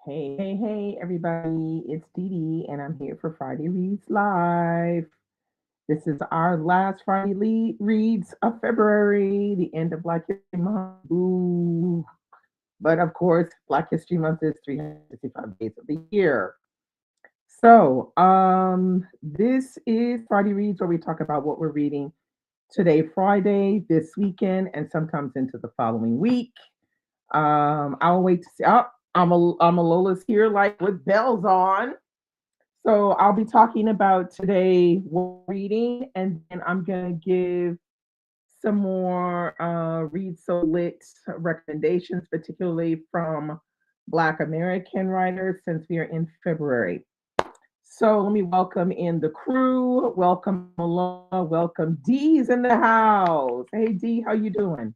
Hey, everybody. It's Dee Dee, and I'm here for Friday Reads Live. This is our last Friday Reads of February, the end of Black History Month. Ooh. But of course, Black History Month is 365 days of the year. This is Friday Reads, where we talk about what we're reading today, Friday, this weekend, and sometimes into the following week. I'll wait to see. Oh, I'm a Lola's here, like with bells on. So I'll be talking about today what we're reading, and then I'm gonna give some more read so lit recommendations, particularly from Black American writers, since we are in February. So let me welcome in the crew. Welcome Malona. Welcome Dee's in the house. Hey Dee, how you doing?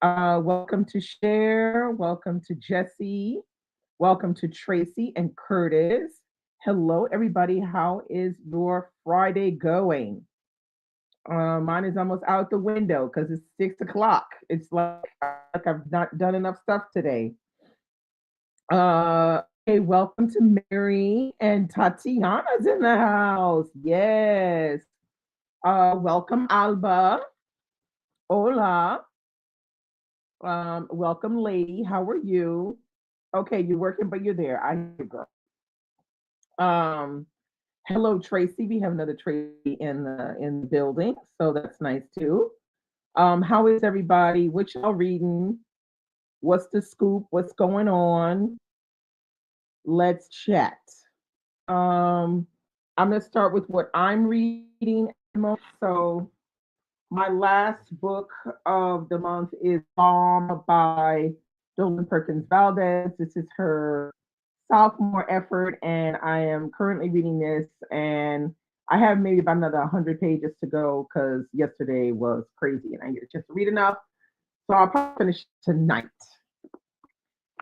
Welcome to Cher. Welcome to Jesse. Welcome to Tracy and Curtis. Hello, everybody. How is your Friday going? Mine is almost out the window because it's 6 o'clock. It's like I've not done enough stuff today. Okay, welcome to Mary and Tatiana's in the house. Yes. Welcome, Alba. Hola. Welcome, lady. How are you? Okay, you're working, but you're there. I hear you, girl. Um, Hello, Tracy. We have another Tracy in the building, so that's nice too. How is everybody? What y'all reading? What's the scoop? What's going on? Let's chat. Um, I'm gonna start with what I'm reading at the moment. So my last book of the month is Bomb by Dolan Perkins Valdez. This is her sophomore effort, and I am currently reading this. And I have maybe about another 100 pages to go because yesterday was crazy and I didn't get a chance to read enough. So I'll probably finish tonight.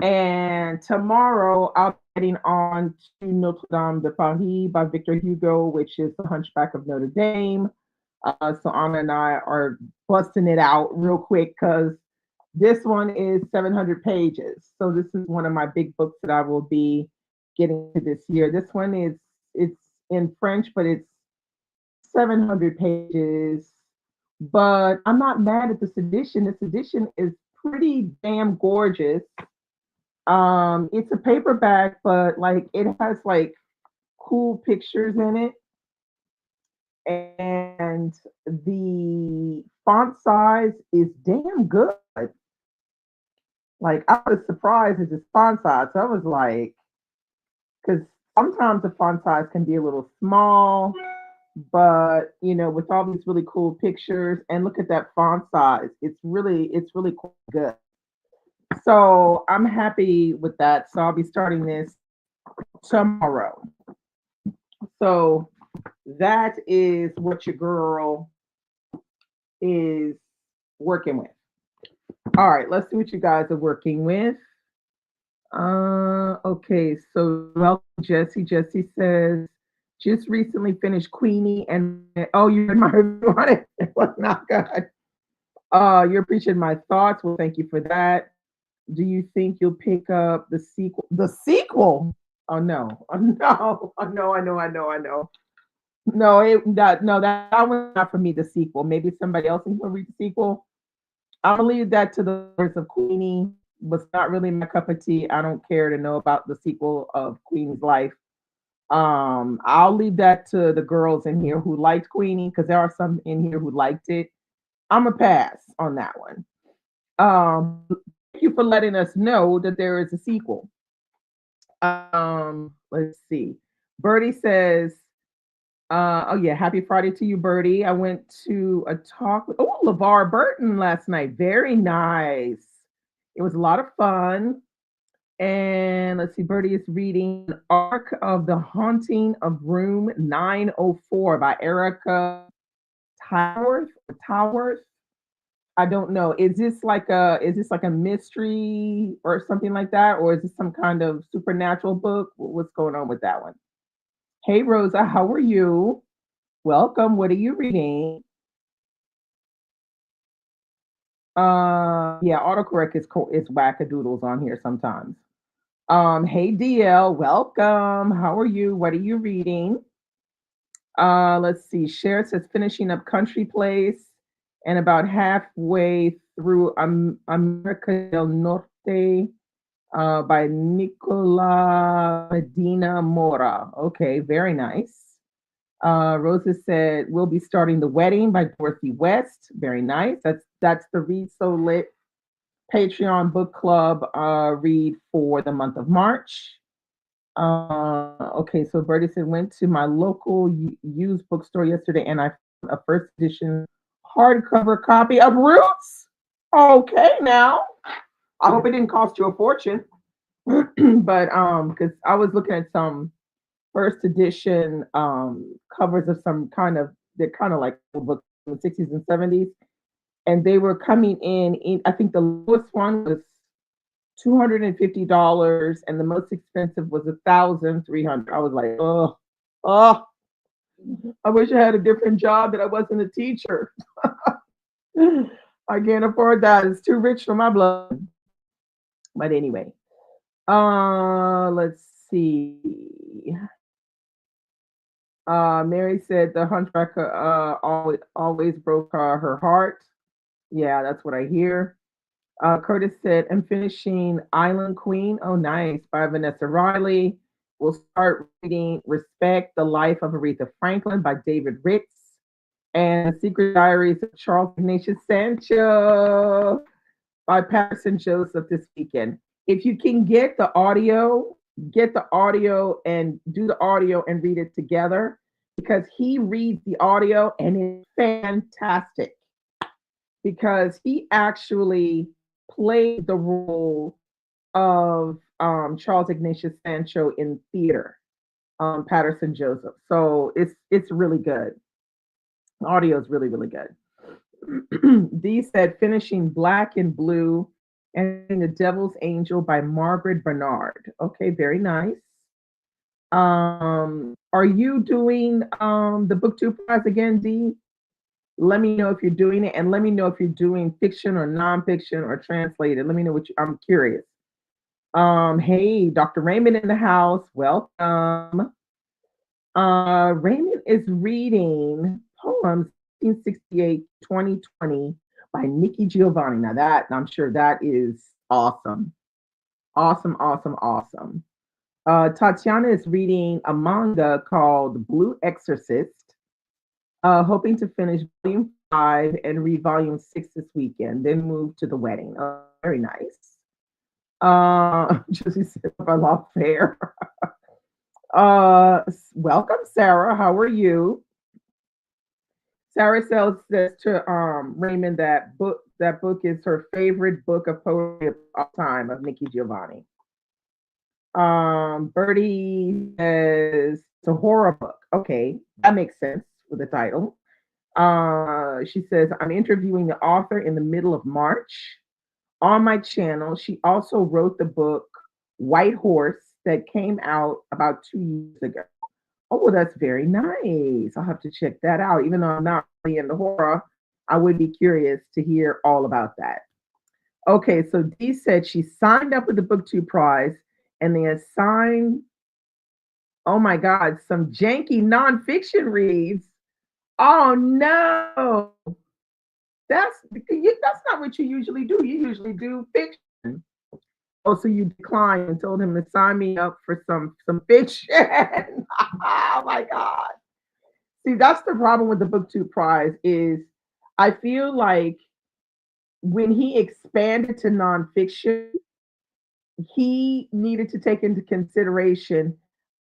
And tomorrow I'll be heading on to Notre Dame de Paris by Victor Hugo, which is The Hunchback of Notre Dame. So Anna and I are busting it out real quick because this one is 700 pages. So this is one of my big books that I will be getting to this year. This one is it's in French, but it's 700 pages. But I'm not mad at this edition. This edition is pretty damn gorgeous. It's a paperback, but like it has like cool pictures in it, and the font size is damn good. Like I was surprised at this font size. So I was like, because sometimes the font size can be a little small, but with all these really cool pictures, and look at that font size. It's really quite good. So I'm happy with that. So I'll be starting this tomorrow. So that is what your girl is working with. All right, let's see what you guys are working with. Okay, so welcome, Jesse. Jesse says, just recently finished Queenie, and oh, you read my review on it. It was not good. You're appreciating my thoughts. Well, thank you for that. Do you think you'll pick up the sequel? The sequel? Oh no! Oh no! Oh no! I know. No, that one's not for me. The sequel. Maybe somebody else can read the sequel. I'm gonna leave that to the words of Queenie. Was not really my cup of tea. I don't care to know about the sequel of Queenie's life. I'll leave that to the girls in here who liked Queenie, because there are some in here who liked it. I'm a pass on that one. Thank you for letting us know that there is a sequel. Let's see. Birdie says, oh yeah, happy Friday to you, Birdie. I went to a talk with LeVar Burton last night. Very nice. It was a lot of fun. And let's see, Birdie is reading Arc of the Haunting of Room 904 by Erica Towers. I don't know. Is this like a mystery or something like that? Or is this some kind of supernatural book? What's going on with that one? Hey Rosa, how are you? Welcome. What are you reading? Yeah, autocorrect is wackadoodles on here sometimes. Hey DL, welcome. How are you? What are you reading? Let's see. Cher says finishing up Country Place and about halfway through America del Norte by Nicola Medina Mora. Okay, very nice. Rosa said we'll be starting The Wedding by Dorothy West. Very nice. That's the Read So Lit Patreon book club read for the month of March. Okay, so Bertie said went to my local used bookstore yesterday and I found a first edition hardcover copy of Roots. Okay, now I hope it didn't cost you a fortune, but because I was looking at some first edition covers of some kind of they're kind of like old books in the 60s and 70s, and they were coming in. I think the lowest one was $250 and the most expensive was 1,300. I was like, oh, I wish I had a different job that I wasn't a teacher. I can't afford that. It's too rich for my blood. But anyway, let's see. Mary said the hunchback always broke her heart. Yeah, that's what I hear. Curtis said, I'm finishing Island Queen. Oh, nice. By Vanessa Riley. We'll start reading Respect the Life of Aretha Franklin by David Ritz and Secret Diaries of Charles Ignatius Sancho by Patterson Joseph this weekend. If you can get the audio and do the audio and read it together because he reads the audio and it's fantastic because he actually played the role of Charles Ignatius Sancho in theater, Patterson Joseph. So it's really good. Audio is really really good. Dee said finishing Black and Blue and The Devil's Angel by Margaret Bernard. Okay, very nice. Are you doing the BookTube prize again, Dee? Let me know if you're doing it, and let me know if you're doing fiction or nonfiction or translated. Let me know I'm curious. Hey, Dr. Raymond in the house. Welcome. Raymond is reading poems 1968 2020 by Nikki Giovanni. Now that I'm sure that is awesome. Awesome, awesome, awesome. Tatiana is reading a manga called Blue Exorcist, hoping to finish volume 5 and read volume 6 this weekend, then move to The Wedding. Oh, very nice. Josie said, I love fair. Welcome, Sarah. How are you? Sarah says to Raymond that book is her favorite book of poetry of all time of Nikki Giovanni. Bertie says it's a horror book. Okay, that makes sense with the title. She says, I'm interviewing the author in the middle of March on my channel. She also wrote the book White Horse that came out about 2 years ago. Oh, well, that's very nice. I'll have to check that out. Even though I'm not really into horror, I would be curious to hear all about that. Okay, so Dee said she signed up with the BookTube prize and they assigned, oh my God, some janky nonfiction reads. Oh no, that's not what you usually do. You usually do fiction. Oh, so you declined and told him to sign me up for some fiction. Oh my God. See, that's the problem with the BookTube prize is I feel like when he expanded to nonfiction, he needed to take into consideration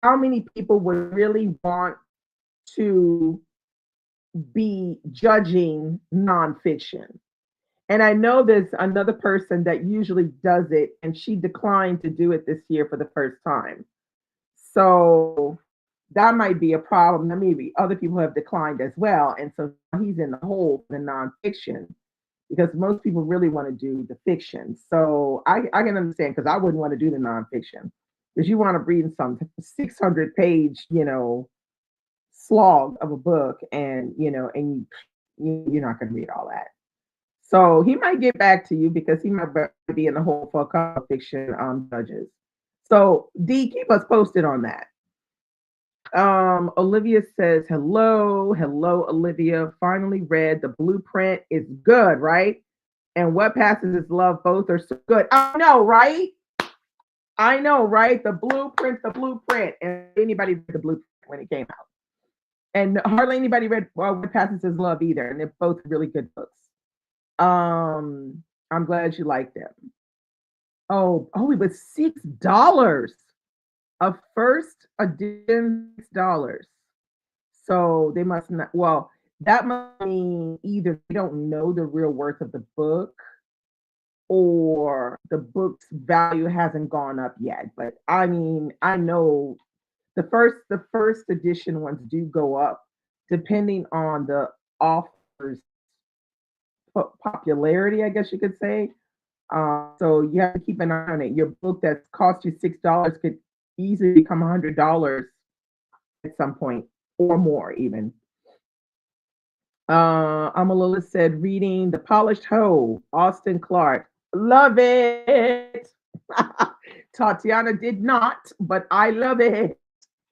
how many people would really want to be judging nonfiction. And I know there's another person that usually does it, and she declined to do it this year for the first time. So that might be a problem. That maybe other people have declined as well. And so he's in the hole for the nonfiction because most people really want to do the fiction. So I can understand because I wouldn't want to do the nonfiction because you want to read some 600 page, slog of a book and, and you're not going to read all that. So he might get back to you because he might be in the hole for a couple of fiction judges. So D, keep us posted on that. Olivia says, hello, hello, Olivia. Finally read the blueprint. It's good, right? And what passes is love. Both are so good. I know, right? I know, right? The blueprint, the blueprint. And anybody read the blueprint when it came out. And hardly anybody read What Passes is Love either. And they're both really good books. I'm glad you like them. Oh, it was $6. A first edition $6. So they must not, well, that must mean either they don't know the real worth of the book or the book's value hasn't gone up yet. But I mean, I know the first edition ones do go up depending on the author's popularity, I guess you could say. So you have to keep an eye on it. Your book that cost you $6 could easily become $100 at some point or more, even. Amalila said, reading The Polished Hoe, Austin Clark. Love it. Tatiana did not, but I love it.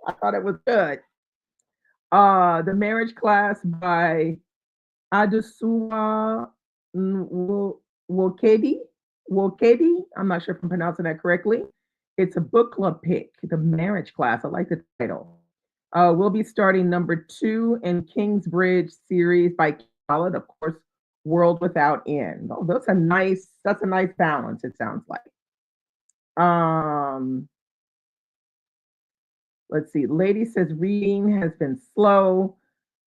I thought it was good. The Marriage Class by Adesua Wokedi. Wokedi. I'm not sure if I'm pronouncing that correctly. It's a book club pick, The Marriage Class. I like the title. We'll be starting number 2 in Kingsbridge series by Khaled, of course, World Without End. Oh, that's a nice balance, it sounds like. Um, let's see. Lady says reading has been slow,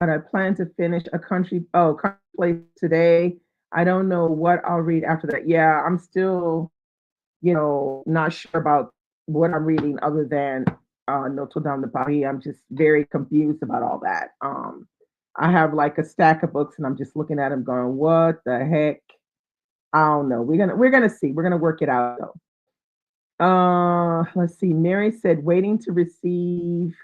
but I plan to finish country place today. I don't know what I'll read after that. Yeah, I'm still, not sure about what I'm reading other than Notre Dame de Paris. I'm just very confused about all that. I have like a stack of books, and I'm just looking at them, going, "What the heck?" I don't know. We're gonna see. We're gonna work it out though. Let's see. Mary said, "Waiting to receive."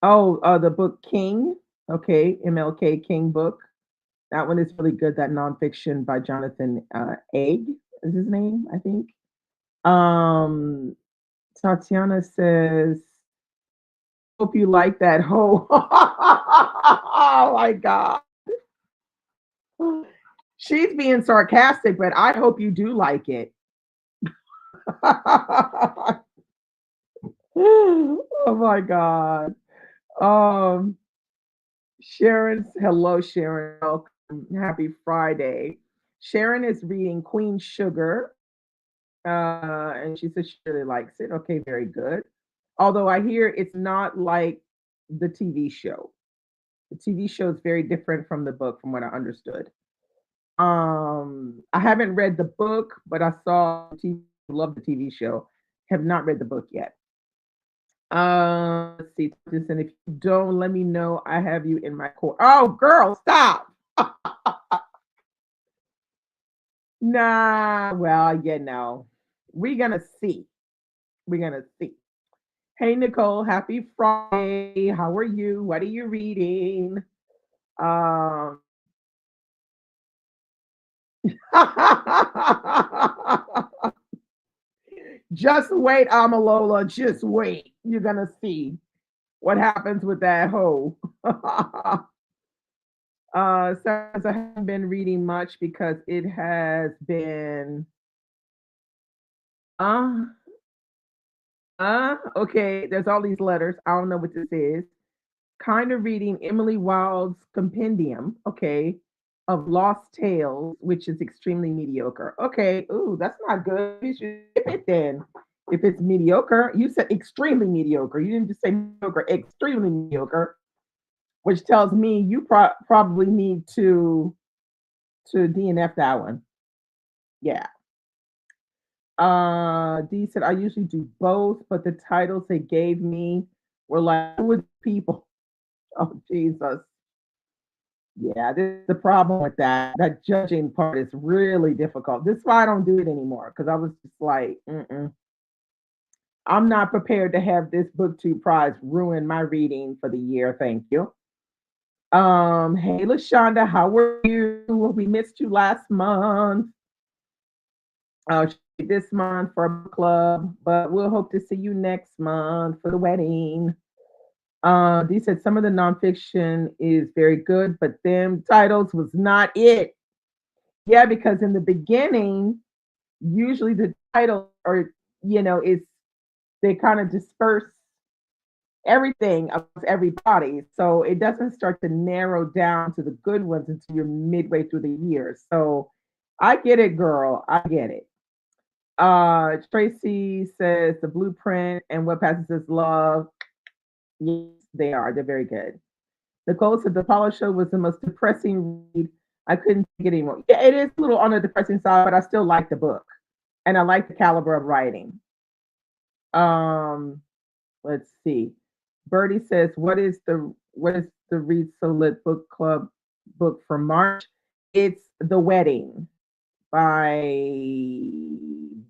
Oh, the book King. Okay, MLK King book. That one is really good. That nonfiction by Jonathan Egg is his name, I think. Um, Tatiana says, "Hope you like that hoe." Oh my god, she's being sarcastic, but I hope you do like it. Oh my god. Um, Sharon's hello, Sharon. Welcome. Happy Friday. Sharon is reading Queen Sugar, and she says she really likes it. Okay, very good. Although I hear it's not like the TV show. The TV show is very different from the book, from what I understood. I haven't read the book, but I saw love the TV show. Have not read the book yet. Let's see. And if you don't, let me know. I have you in my court. Oh, girl, stop. Nah, well, we're gonna see. We're gonna see. Hey, Nicole, happy Friday. How are you? What are you reading? Um, just wait, Amalola. Just wait. You're gonna see what happens with that hoe. Says I haven't been reading much because it has been uh okay. There's all these letters. I don't know what this is. Kind of reading Emily Wilde's compendium, okay, of lost tales, which is extremely mediocre. Okay, ooh, that's not good. You should skip it then. If it's mediocre, you said extremely mediocre. You didn't just say mediocre, extremely mediocre, which tells me you probably need to DNF that one. Yeah. D said I usually do both, but the titles they gave me were like, who are the people? Oh Jesus. Yeah, this is the problem with that. That judging part is really difficult. This is why I don't do it anymore, because I was just like, I'm not prepared to have this booktube prize ruin my reading for the year. Thank you. Hey Lashonda, how are you? We missed you last month. this month for a book club, but we'll hope to see you next month for the wedding. Dee said some of the nonfiction is very good, but them titles was not it. Yeah, because in the beginning, usually the title or is they kind of disperse everything of everybody. So it doesn't start to narrow down to the good ones until you're midway through the year. So I get it, girl. I get it. Tracy says the blueprint and what passes is love. Yes, they are. They're very good. Nicole said the Apollo show was the most depressing read. I couldn't take it anymore. Yeah, it is a little on the depressing side, but I still like the book. And I like the caliber of writing. Um, let's see. Birdie says, what is the Read So Lit book club book for March? It's The Wedding by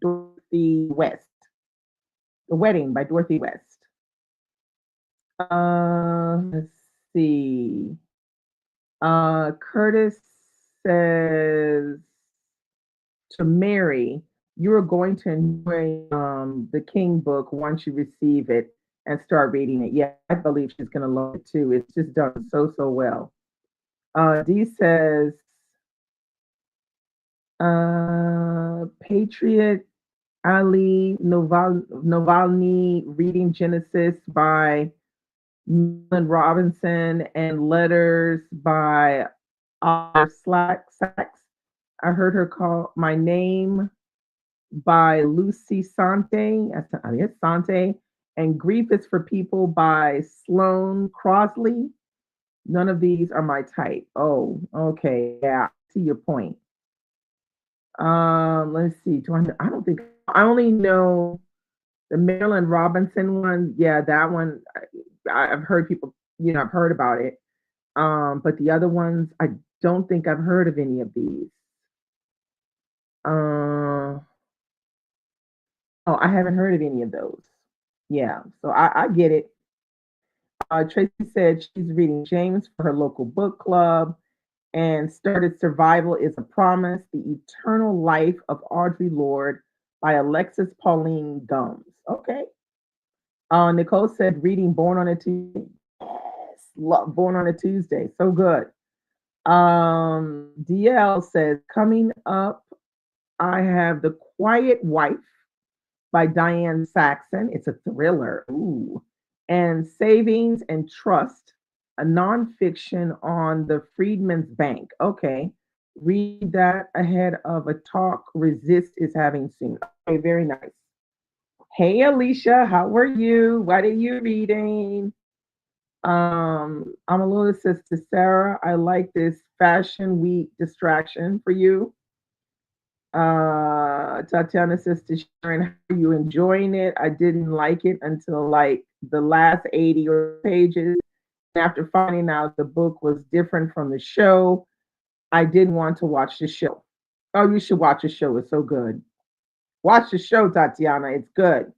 Dorothy West. The Wedding by Dorothy West. Let's see. Curtis says to Mary, you are going to enjoy the King book once you receive it and start reading it. Yeah, I believe she's going to love it too. It's just done so well. Dee says, Patriot Ali Navalny reading Genesis by Milton Robinson and letters by Sachs. I heard her call My Name by Lucy Sante. I guess Sante. And Grief is for People by Sloane Crosley. None of these are my type. Oh, okay. Yeah, I see your point. Let's see. I don't think I only know the Marilyn Robinson one. Yeah, that one. I've heard people. I've heard about it. But the other ones, I don't think I've heard of any of these. Uh, oh, I haven't heard of any of those. Yeah, so I get it. Tracy said she's reading James for her local book club and started Survival is a Promise, The Eternal Life of Audre Lorde by Alexis Pauline Gumbs. Okay. Nicole said reading Born on a Tuesday. Yes, love Born on a Tuesday. So good. DL says coming up, I have The Quiet Wife by Diane Saxon. It's a thriller. Ooh. And Savings and Trust, a nonfiction on the Freedmen's Bank. Okay. Read that ahead of a talk Resist is having soon. Okay, very nice. Hey Alicia, how are you? What are you reading? Amalula says to Sarah, I like this fashion week distraction for you. Tatiana says to Sharon, how are you enjoying it? I didn't like it until like the last 80 or pages. After finding out the book was different from the show, I didn't want to watch the show. Oh, you should watch the show. It's so good. Watch the show, Tatiana. It's good.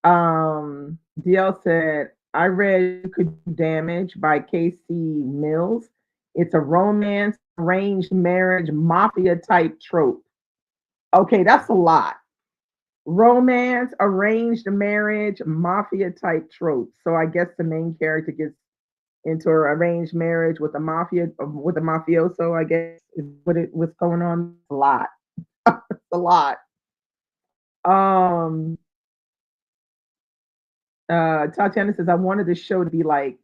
DL said, I read Could Do Damage by Casey Mills. It's a romance, arranged marriage, mafia type trope. Okay, that's a lot. Romance, arranged marriage, mafia type trope. So I guess the main character gets into an arranged marriage with a mafioso. I guess is what's going on. A lot, a lot. Um, Tatiana says I wanted the show to be like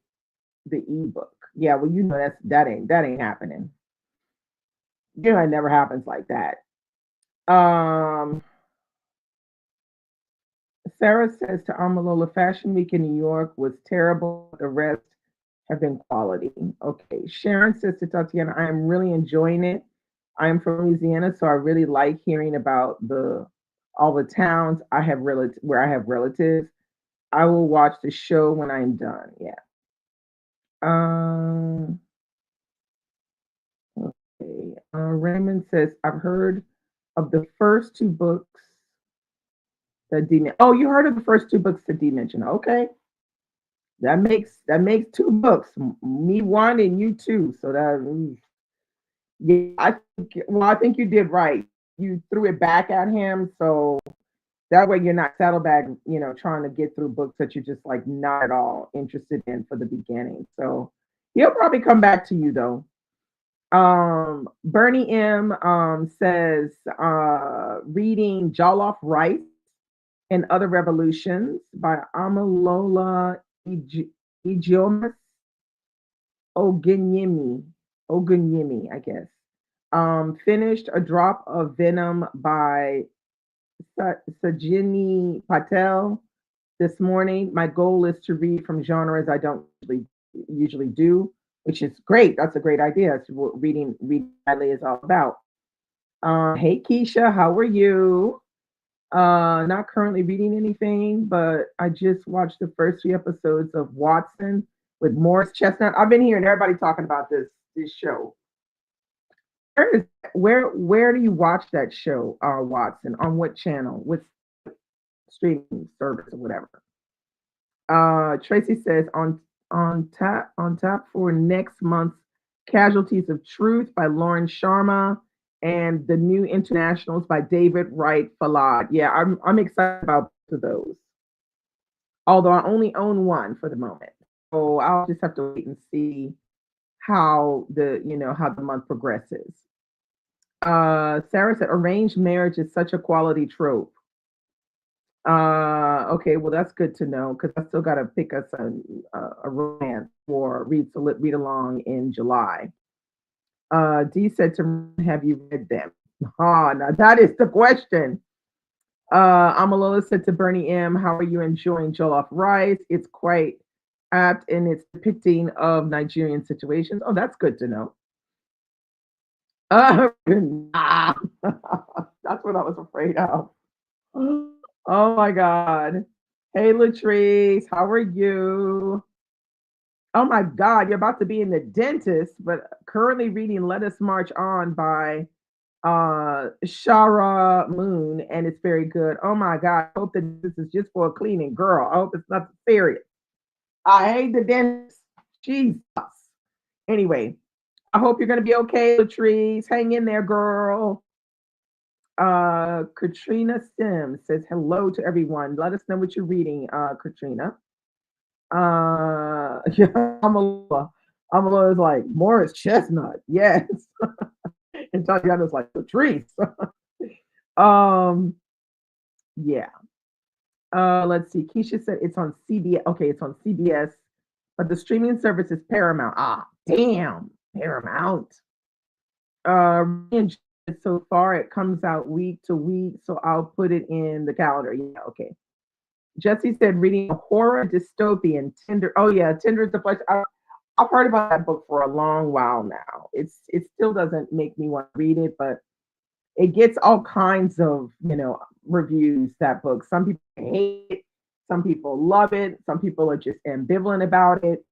the ebook. Yeah, well, that ain't happening. It never happens like that. Um, Sarah says to Amalola, Fashion Week in New York was terrible. The rest have been quality. Okay. Sharon says to Tatiana, I am really enjoying it. I am from Louisiana, so I really like hearing about all the towns where I have relatives. I will watch the show when I'm done. Yeah. Um, okay. Raymond says, I've heard of the first two books that D. Oh, you heard of the first two books that D mentioned. Okay. That makes two books. Me one and you two. So that yeah, I think you did right. you threw it back at him. So that way you're not saddlebag, trying to get through books that you're just like not at all interested in for the beginning. So he'll probably come back to you though. Bernie M says reading Jollof Rice and Other Revolutions by Amalola Ijiomas Ogunyemi. Ogunyemi, I guess. Finished A Drop of Venom by Sajini Patel this morning. My goal is to read from genres I don't usually do, which is great. That's a great idea. That's what reading Riley is all about. Hey Keisha, how are you? Not currently reading anything, but I just watched the first 3 episodes of Watson with Morris Chestnut. I've been hearing everybody talking about this show. Where do you watch that show, Watson? On what channel? What streaming service or whatever? Tracy says on tap for next month's Casualties of Truth by Lauren Sharma and The New Internationals by David Wright Fallad. Yeah, I'm excited about both of those. Although I only own one for the moment. So I'll just have to wait and see how the month progresses. Sarah said arranged marriage is such a quality trope. Okay, well that's good to know because I still got to pick us a romance for read along in July. D said to have you read them? Now that is the question. Amalola said to Bernie M, how are you enjoying Jollof Rice? It's quite apt in its depicting of Nigerian situations. Oh, that's good to know. Nah. That's what I was afraid of. Oh my God. Hey Latrice, how are you? Oh my God, you're about to be in the dentist, but currently reading Let Us March On by Shara Moon, and it's very good. Oh my God, I hope that this is just for a cleaning, girl. I hope it's nothing serious. I hate the dentist. Jesus. Anyway, I hope you're gonna be okay, Latrice. Hang in there, girl. Katrina Sims says hello to everyone. Let us know what you're reading, Katrina. Yeah, Amala is like Morris Chestnut. Yes. And Tatiana's like Latrice. Yeah. Let's see. Keisha said it's on CBS. Okay, it's on CBS, but the streaming service is Paramount. Ah, damn, Paramount. So far it comes out week to week, so I'll put it in the calendar. Yeah, okay. Jesse said reading a horror dystopian Tinder. Oh yeah, Tinder is the place. I've heard about that book for a long while now. It still doesn't make me want to read it, but it gets all kinds of reviews. That book. Some people hate it, some people love it, some people are just ambivalent about it.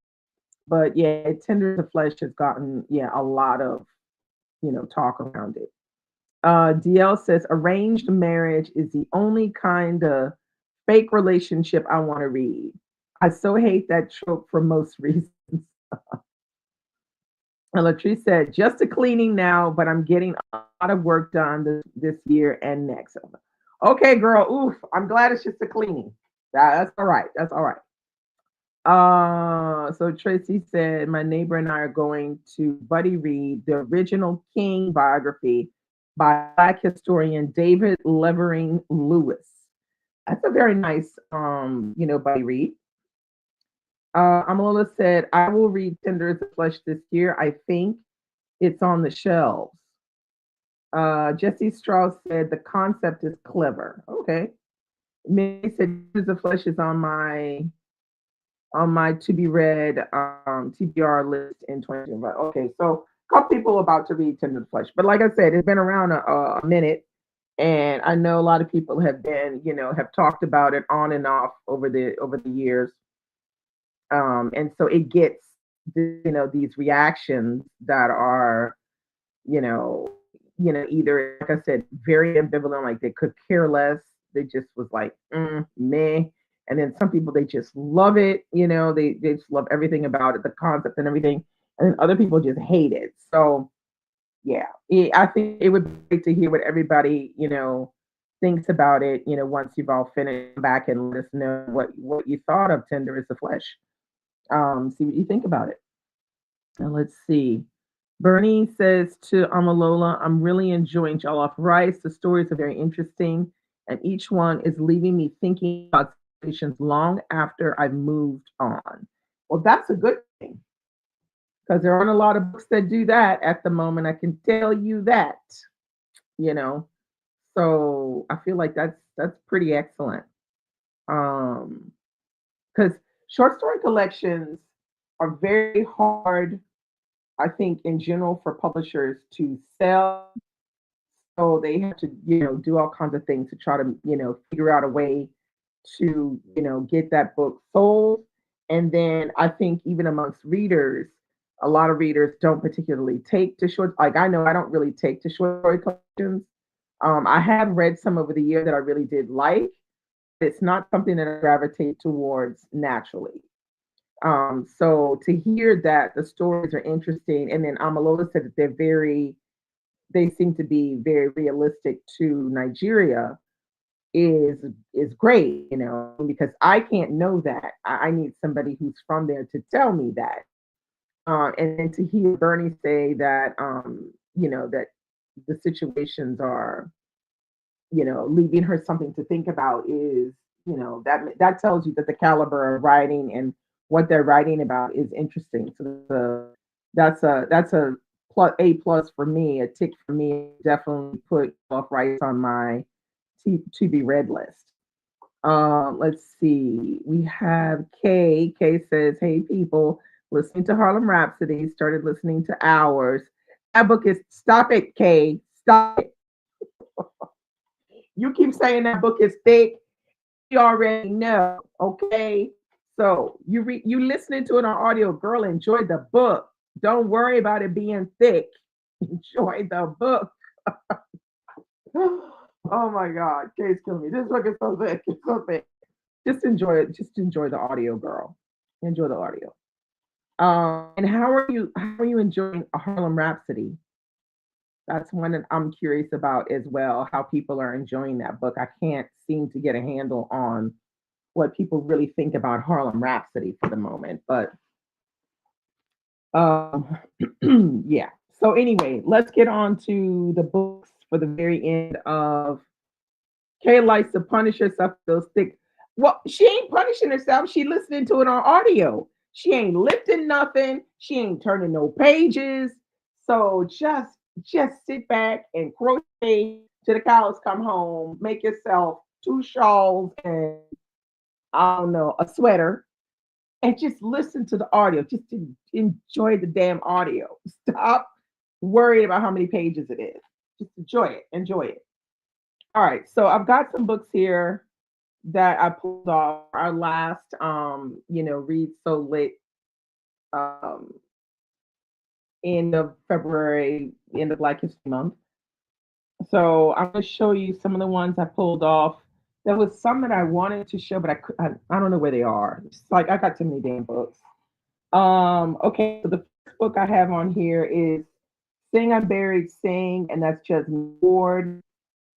But yeah, Tender the Flesh has gotten a lot of talk around it. DL says arranged marriage is the only kind of fake relationship I want to read. I so hate that trope for most reasons. And Latrice said, just a cleaning now, but I'm getting a lot of work done this year and next. Okay, girl. Oof. I'm glad it's just a cleaning. That's all right. That's all right. So Tracy said, my neighbor and I are going to buddy read the original King biography by Black historian David Levering Lewis. That's a very nice, buddy read. Amala said, I will read Tender as the Flesh this year. I think it's on the shelves. Jesse Strauss said, the concept is clever. Okay. Mary said, Tender as the Flesh is on my to be read TBR list in 2025. Okay, so a couple people about to read Tender the Flesh. But like I said, it's been around a minute. And I know a lot of people have been, have talked about it on and off over the years. And so it gets, these reactions that are, either, like I said, very ambivalent, like they could care less. They just was like, meh. And then some people, they just love it. They just love everything about it, the concept and everything. And then other people just hate it. So Yeah, I think it would be great to hear what everybody, thinks about it, once you've all finished, come back and let us know what you thought of Tender is the Flesh. See what you think about it. And let's see. Bernie says to Amalola, I'm really enjoying Jollof Rice. The stories are very interesting, and each one is leaving me thinking about situations long after I've moved on. Well, that's a good thing because there aren't a lot of books that do that at the moment. I can tell you that, you know. So I feel like that's pretty excellent. Because short story collections are very hard, I think, in general for publishers to sell. So they have to, do all kinds of things to try to, figure out a way to, get that book sold. And then I think even amongst readers, a lot of readers don't particularly take to short. Like I know I don't really take to short story collections. I have read some over the year that I really did like. It's not something that I gravitate towards naturally. So to hear that the stories are interesting, and then Amalola said that they seem to be very realistic to Nigeria is great, because I can't know that. I need somebody who's from there to tell me that. And then to hear Bernie say that, that the situations are, leaving her something to think about is, that tells you that the caliber of writing and what they're writing about is interesting. So that's a plus for me, a tick for me. Definitely put off rights on my to be read list. Let's see. We have Kay. Kay says, "Hey people, listening to Harlem Rhapsody. Started listening to Hours. That book is stop it, Kay. Stop it. You keep saying that book is thick. You already know, okay? So you listening to it on audio, girl. Enjoy the book. Don't worry about it being thick. Enjoy the book." Oh my God, Kay's killing me. This book is so thick. It's so thick. Just enjoy it. Just enjoy the audio, girl. Enjoy the audio. And how are you enjoying a Harlem Rhapsody? That's one that I'm curious about as well. How people are enjoying that book. I can't seem to get a handle on what people really think about Harlem Rhapsody for the moment. But um, yeah. So anyway, let's get on to the books for the very end of Kay likes to punish herself for those thick. Well, she ain't punishing herself. She listening to it on audio. She ain't lifting nothing. She ain't turning no pages. So just sit back and crochet till the cows come home. Make yourself two shawls and I don't know a sweater, and just listen to the audio. Just to enjoy the damn audio. Stop worrying about how many pages it is. Just enjoy it. Enjoy it. All right. So I've got some books here that I pulled off our last read so lit um end of February, end of Black History Month. So I'm gonna show you some of the ones I pulled off. There was some that I wanted to show, but I don't know where they are. It's like I got too many damn books. Okay, so the first book I have on here is Sing I Buried Sing, and that's Jasmine Ward.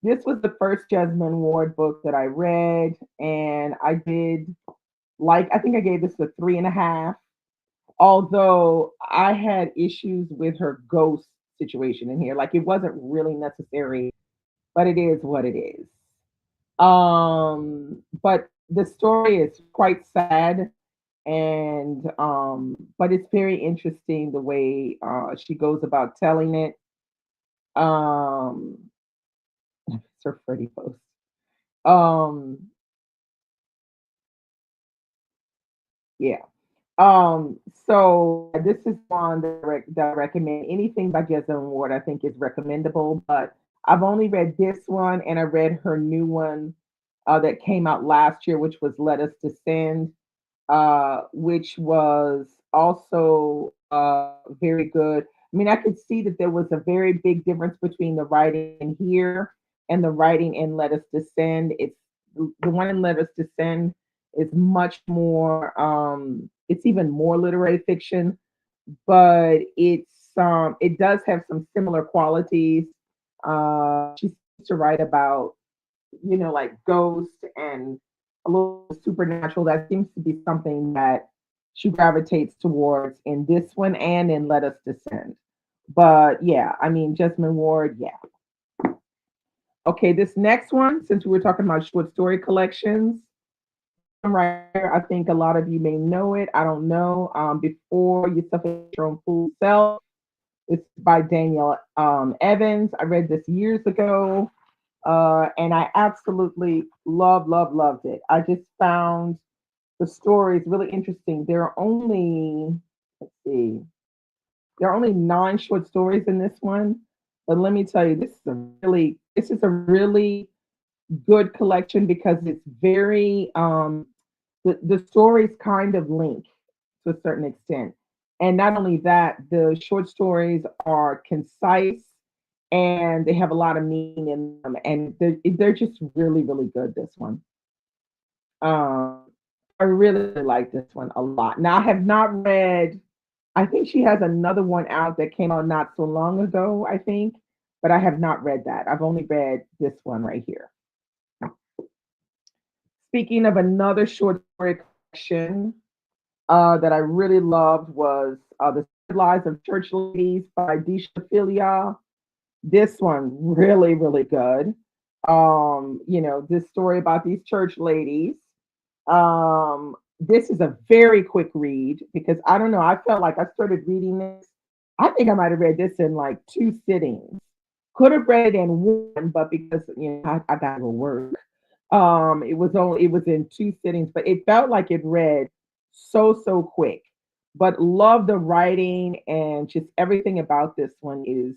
This was the first Jasmine Ward book that I read, and I did like I think I gave this a 3.5. Although I had issues with her ghost situation in here. Like it wasn't really necessary, but it is what it is. But the story is quite sad and but it's very interesting the way she goes about telling it. Um it's her Freddie post. Um yeah. So this is one that I recommend. Anything by Jessamine Ward, I think is recommendable, but I've only read this one and I read her new one that came out last year, which was Let Us Descend, which was also very good. I mean, I could see that there was a very big difference between the writing in here and the writing in Let Us Descend. It's the one in Let Us Descend is much more it's even more literary fiction, but it's it does have some similar qualities. She used to write about, like ghosts and a little supernatural. That seems to be something that she gravitates towards in this one and in Let Us Descend. But yeah, I mean, Jesmyn Ward, yeah. Okay, this next one, since we were talking about short story collections, right here, I think a lot of you may know it. I don't know. Before You Suffocate Your Own Fool Self. It's by Danielle Evans. I read this years ago, and I absolutely loved it. I just found the stories really interesting. There are only, let's see, there are only 9 short stories in this one, but let me tell you, this is a really good collection because it's very the stories kind of link to a certain extent. And not only that, the short stories are concise and they have a lot of meaning in them. And they're just really good, this one. Um, I really like this one a lot. Now, I have not read, I think she has another one out that came out not so long ago, I think, but I have not read that. I've only read this one right here. Speaking of another short story collection, that I really loved was The Secret Lives of Church Ladies by Disha Philia. This one really good. This story about these church ladies. This is a very quick read because I don't know. I felt like I started reading this. I think I might have read this in like 2 sittings. Could have read it in one, but because I got to go work. It was in 2 sittings, but it felt like it read so quick. But love the writing and just everything about this one is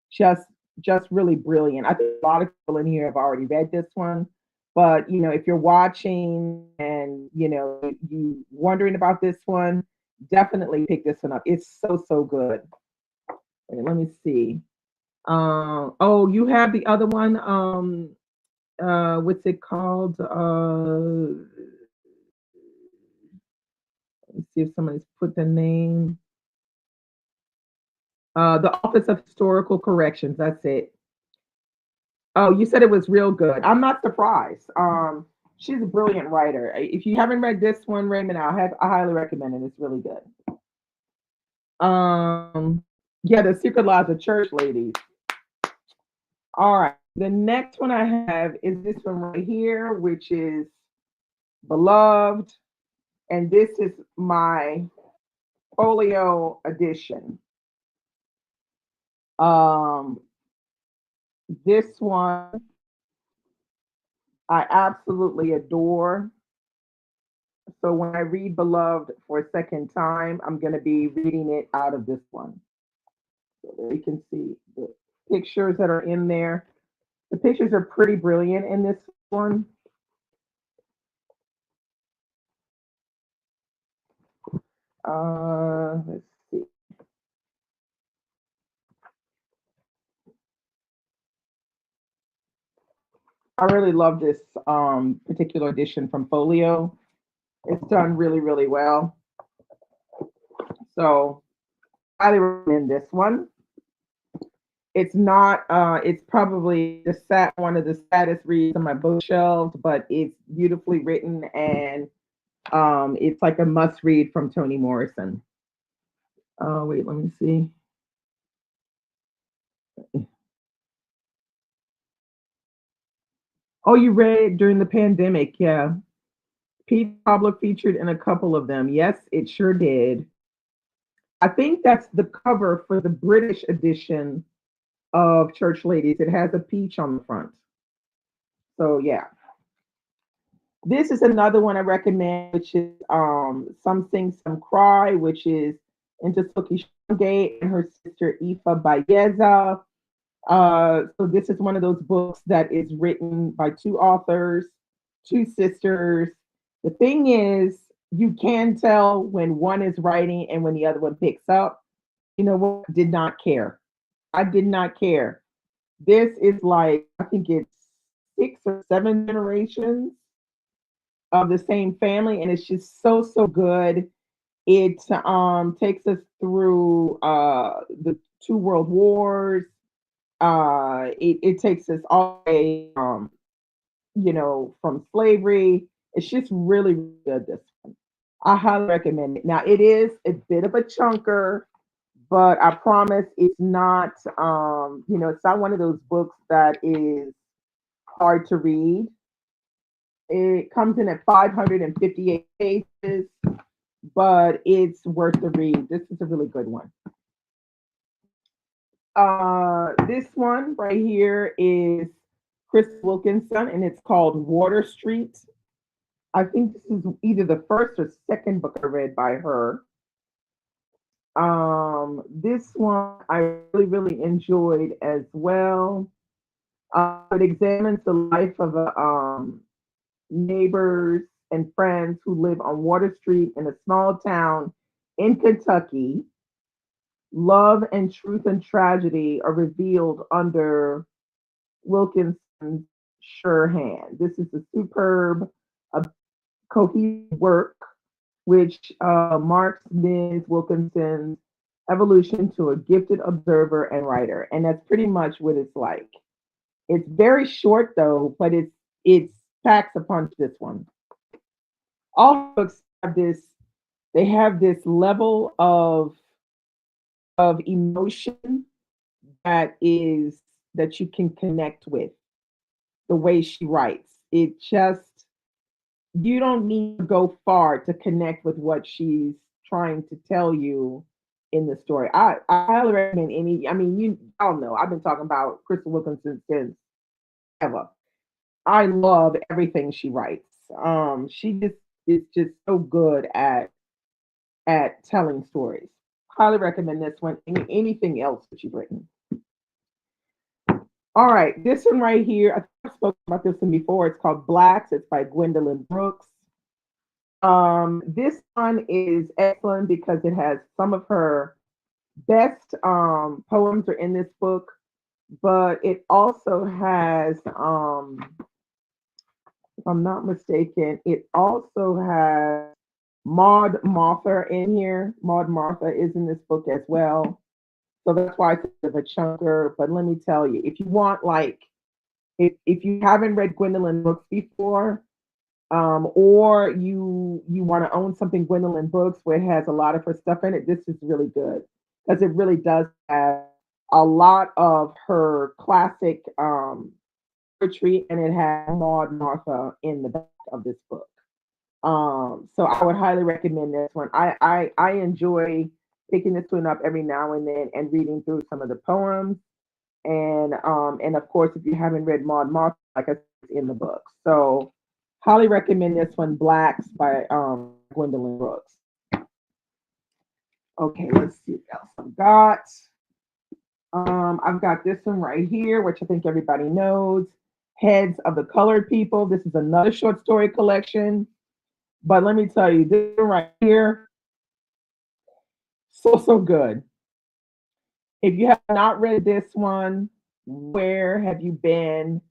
just just really brilliant. I think a lot of people in here have already read this one, but if you're watching and you wondering about this one, definitely pick this one up. It's so good. Wait, let me see. Oh, you have the other one. What's it called? Let's see if somebody's put the name. The Office of Historical Corrections. That's it. Oh, you said it was real good. I'm not surprised. She's a brilliant writer. If you haven't read this one, Raymond, I highly recommend it. It's really good. Yeah, The Secret Lives of Church Ladies. All right. The next one I have is this one right here, which is Beloved. And this is my folio edition. This one I absolutely adore. So when I read Beloved for a second time, I'm going to be reading it out of this one. So you can see the pictures that are in there. The pictures are pretty brilliant in this one. Let's see. I really love this particular edition from Folio. It's done really well. So I highly recommend this one. It's not it's probably one of the saddest reads on my bookshelves, but it's beautifully written and it's like a must read from Toni Morrison. Oh wait, let me see. Oh, you read during the pandemic, yeah. Pete Pablo featured in a couple of them. Yes, it sure did. I think that's the cover for the British edition of Church Ladies. It has a peach on the front. So yeah. This is another one I recommend, which is Some Sing, Some Cry, which is into Suki Shangay and her sister Ifa Bayeza. So this is one of those books that is written by 2 authors, 2 sisters. The thing is, you can tell when one is writing and when the other one picks up. You know what? Did not care. I did not care. This is like, I think it's 6 or 7 generations of the same family, and it's just so good. It takes us through the two world wars. It takes us all the way, from slavery. It's just really, really good. This one, I highly recommend it. Now, it is a bit of a chunker, but I promise it's not. It's not one of those books that is hard to read. It comes in at 558 pages, but it's worth the read. This is a really good one. This one right here is Chris Wilkinson, and it's called Water Street. I think this is either the first or second book I read by her. This one I really, really enjoyed as well. It examines the life of neighbors and friends who live on Water Street in a small town in Kentucky. Love and truth and tragedy are revealed under Wilkinson's sure hand. This is a superb, uh, cohesive work which marks Ms. Wilkinson's evolution to a gifted observer and writer, and that's pretty much what it's like. It's very short though, but it's packs a punch. This one. All books have this. They have this level of emotion that you can connect with the way she writes. It just you don't need to go far to connect with what she's trying to tell you in the story. I highly recommend any. I mean, you all know I've been talking about Crystal Wilkinson since ever. I love everything she writes. She just is just so good at telling stories. Highly recommend this one. Anything else that you've written? All right, this one right here. I think I spoke about this one before. It's called Blacks. It's by Gwendolyn Brooks. This one is excellent because it has some of her best poems are in this book, but it also has, if I'm not mistaken, it also has Maud Martha in here. Maud Martha is in this book as well. So that's why it's a bit of a chunker. But let me tell you, if you want like if you haven't read Gwendolyn Brooks before, or you want to own something Gwendolyn Brooks where it has a lot of her stuff in it, this is really good because it really does have a lot of her classic poetry, and it has Maud Martha in the back of this book. So I would highly recommend this one. I enjoy picking this one up every now and then and reading through some of the poems. And of course, if you haven't read Maud Martha, like I said, it's in the book. So highly recommend this one, Blacks by Gwendolyn Brooks. Okay, let's see what else I've got. I've got this one right here, which I think everybody knows. Heads of the Colored People. This is another short story collection. But let me tell you, this one right here, so, so good. If you have not read this one, where have you been?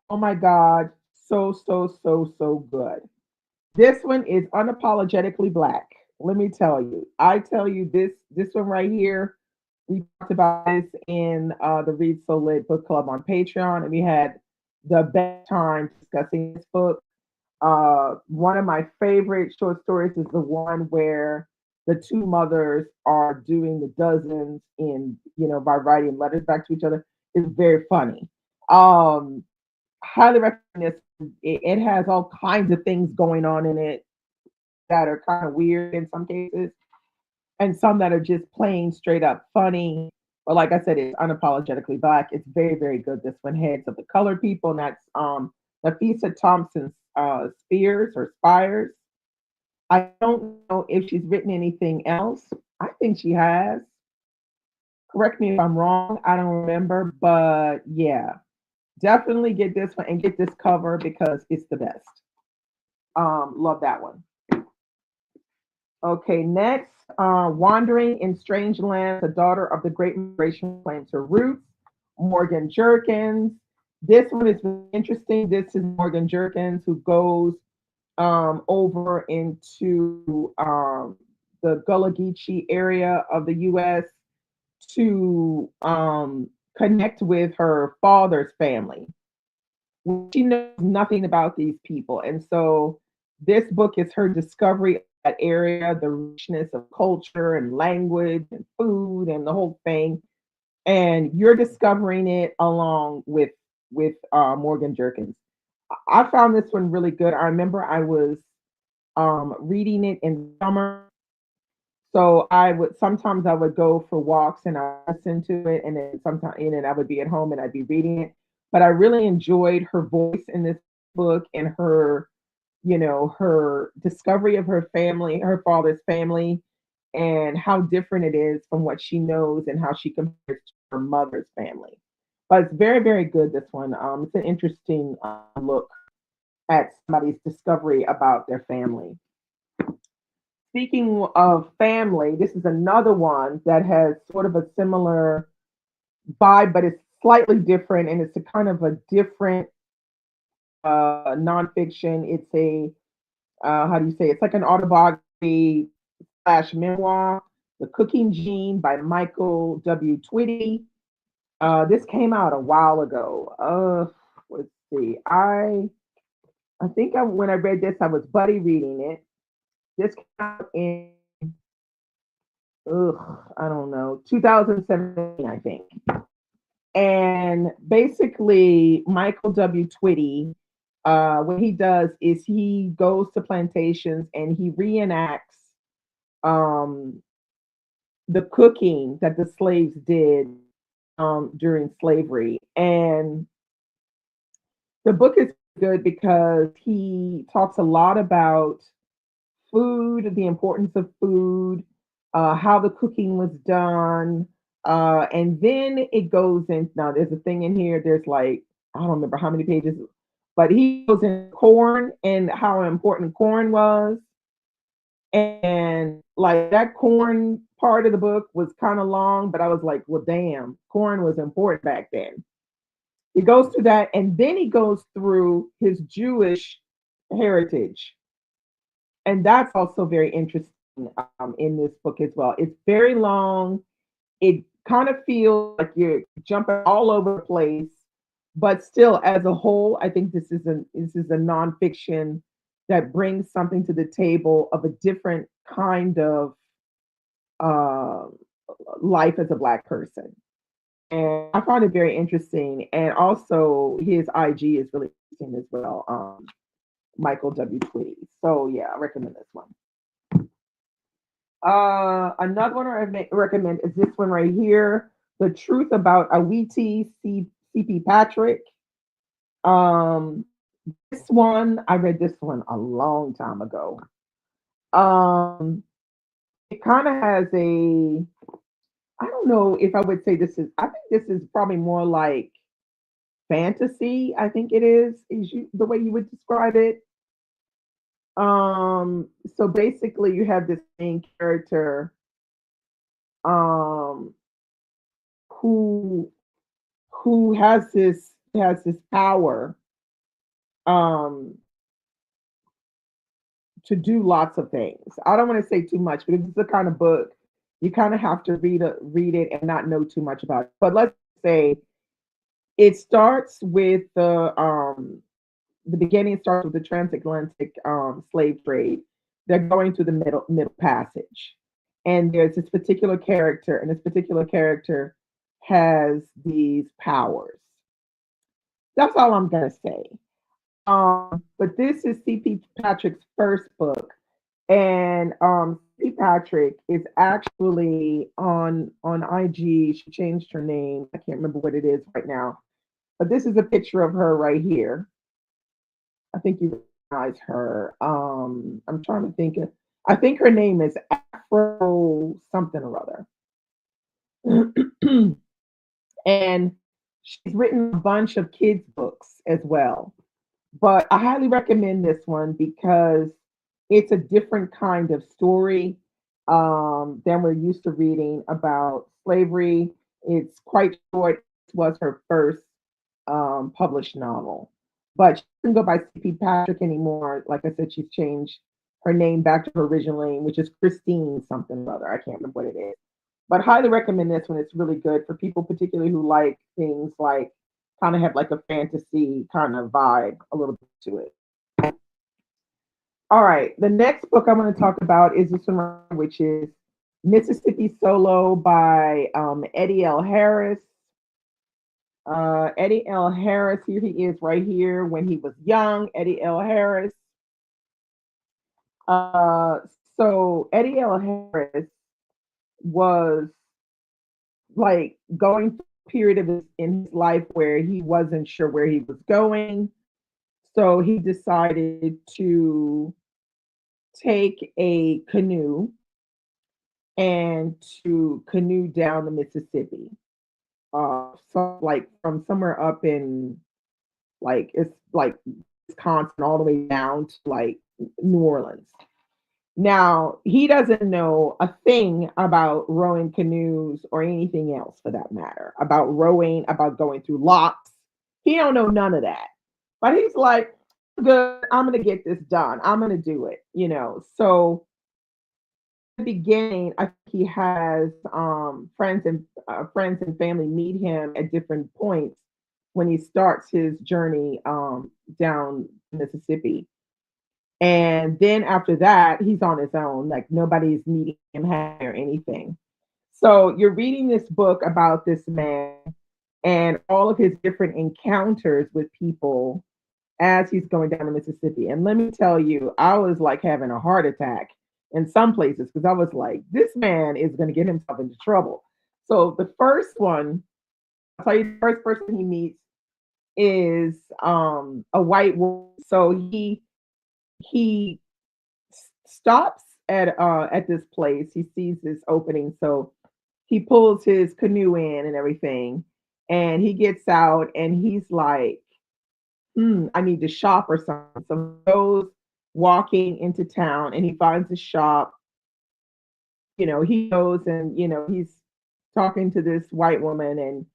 Oh my God, so, so, so, so good. This one is unapologetically black. Let me tell you. I tell you this one right here. We talked about this in the Read So Lit book club on Patreon, and we had the best time discussing this book. One of my favorite short stories is the one where the two mothers are doing the dozens in, by writing letters back to each other. It's very funny. Um, Highly recommend this. It has all kinds of things going on in it that are kind of weird in some cases, and some that are just plain straight up funny. But like I said, it's unapologetically black. It's very, very good. This one, Heads of the Colored People, and that's Nafisa Thompson Spears or Spires. I don't know if she's written anything else. I think she has. Correct me if I'm wrong. I don't remember, but yeah, definitely get this one and get this cover because it's the best. Love that one. Okay, next, Wandering in Strange Lands, the daughter of the Great Migration claims her roots. Morgan Jerkins. This one is really interesting. This is Morgan Jerkins who goes over into the Gullah Geechee area of the U.S. to connect with her father's family. She knows nothing about these people. And so this book is her discovery of that area, the richness of culture and language and food and the whole thing. And you're discovering it along with Morgan Jerkins. I found this one really good. I remember I was reading it in summer, so I would go for walks and I listen to it, and then sometimes and then I would be at home and I'd be reading it. But I really enjoyed her voice in this book and her, her discovery of her family, her father's family, and how different it is from what she knows and how she compares to her mother's family. But it's very, very good. This one, it's an interesting look at somebody's discovery about their family. Speaking of family, this is another one that has sort of a similar vibe, but it's slightly different, and it's a kind of a different nonfiction. It's a how do you say? It's like an autobiography slash memoir. The Cooking Gene by Michael W. Twitty. This came out a while ago. Let's see. I think when I read this, I was buddy reading it. This came out in I don't know, 2017, I think. And basically, Michael W. Twitty, what he does is he goes to plantations and he reenacts um, the cooking that the slaves did during slavery. And the book is good because he talks a lot about food, the importance of food, how the cooking was done. And then it goes in. Now, there's a thing in here, there's like, I don't remember how many pages, but he goes in corn and how important corn was. And like that corn part of the book was kind of long, but I was like, well, damn, corn was important back then. He goes through that, and then he goes through his Jewish heritage, and that's also very interesting in this book as well. It's very long. It kind of feels like you're jumping all over the place, but still, as a whole, I think this is a nonfiction that brings something to the table of a different kind of uh, life as a Black person. And I find it very interesting. And also, his IG is really interesting as well. Michael W. Twitty. So yeah, I recommend this one. Another one I recommend is this one right here, The Truth About Awiti C.P. Patrick. Um, this one, I read this one a long time ago. Um, it kind of has I don't know if I would say I think this is probably more like fantasy. I think it is the way you would describe it. So basically you have this main character um who who has this power um to do lots of things. I don't want to say too much because it's the kind of book you kind of have to read it and not know too much about it. But let's say it starts with the beginning starts with the transatlantic slave trade. They're going through the middle passage, and there's this particular character, and this particular character has these powers. That's all I'm gonna say. But this is C.P. Patrick's first book, and C.P. Patrick is actually on IG. She changed her name. I can't remember what it is right now, but this is a picture of her right here. I think you recognize her. I'm trying to think. I think her name is Afro something or other. And she's written a bunch of kids' books as well. But I highly recommend this one because it's a different kind of story than we're used to reading about slavery. It's quite short. It was her first published novel. But she doesn't go by C.P. Patrick anymore. Like I said, she's changed her name back to her original name, which is Christine something or other. I can't remember what it is. But highly recommend this one. It's really good for people, particularly who like things like kind of have like a fantasy kind of vibe a little bit to it. All right. The next book I'm going to talk about is this one, which is Mississippi Solo by Eddie L. Harris. Eddie L. Harris, here he is right here when he was young. Eddie L. Harris. Uh, so Eddie L. Harris was like going through a period of in his life where he wasn't sure where he was going. So he decided to take a canoe and to canoe down the Mississippi. So like from somewhere up in like it's like Wisconsin all the way down to like New Orleans. Now, he doesn't know a thing about rowing canoes or anything else for that matter, about rowing, about going through locks. He don't know none of that. But he's like, good, I'm going to get this done. I'm going to do it, you know. So in the beginning, I think he has friends and family meet him at different points when he starts his journey down Mississippi. And then after that, he's on his own. Like nobody's meeting him or anything. So you're reading this book about this man and all of his different encounters with people as he's going down the Mississippi. And let me tell you, I was like having a heart attack in some places because I was like, this man is going to get himself into trouble. So the first one, I'll tell you, the first person he meets is a white woman. So he stops at this place. He sees this opening, so he pulls his canoe in and everything, and he gets out and he's like, I need to shop or something. So he goes walking into town and he finds a shop. You know, he goes and he's talking to this white woman and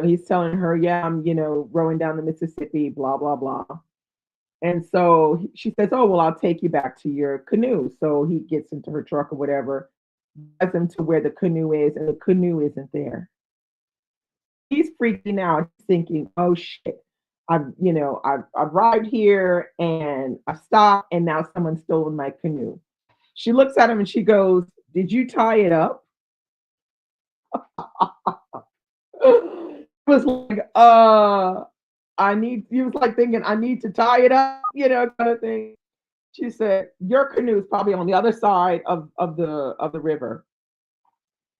he's telling her, yeah, I'm rowing down the Mississippi, blah blah blah. And so she says, "Oh, well, I'll take you back to your canoe." So he gets into her truck or whatever, gets him to where the canoe is, and the canoe isn't there. He's freaking out, thinking, "Oh shit. I've arrived here and I stopped and now someone's stolen my canoe." She looks at him and she goes, "Did you tie it up?" It was like, he was like thinking, I need to tie it up, kind of thing. She said, your canoe is probably on the other side of the river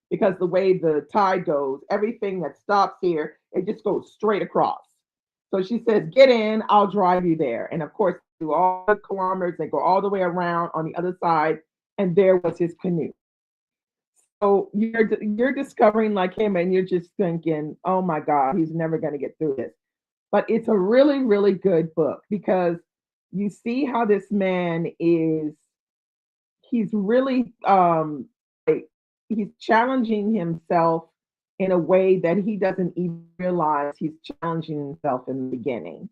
because the way the tide goes, everything that stops here, it just goes straight across. So she says, get in, I'll drive you there. And of course, do all the kilometers, they go all the way around on the other side, and there was his canoe. So you're discovering like him, and you're just thinking, oh my God, he's never going to get through this. But it's a really, really good book because you see how this man is, he's really like he's challenging himself in a way that he doesn't even realize he's challenging himself in the beginning.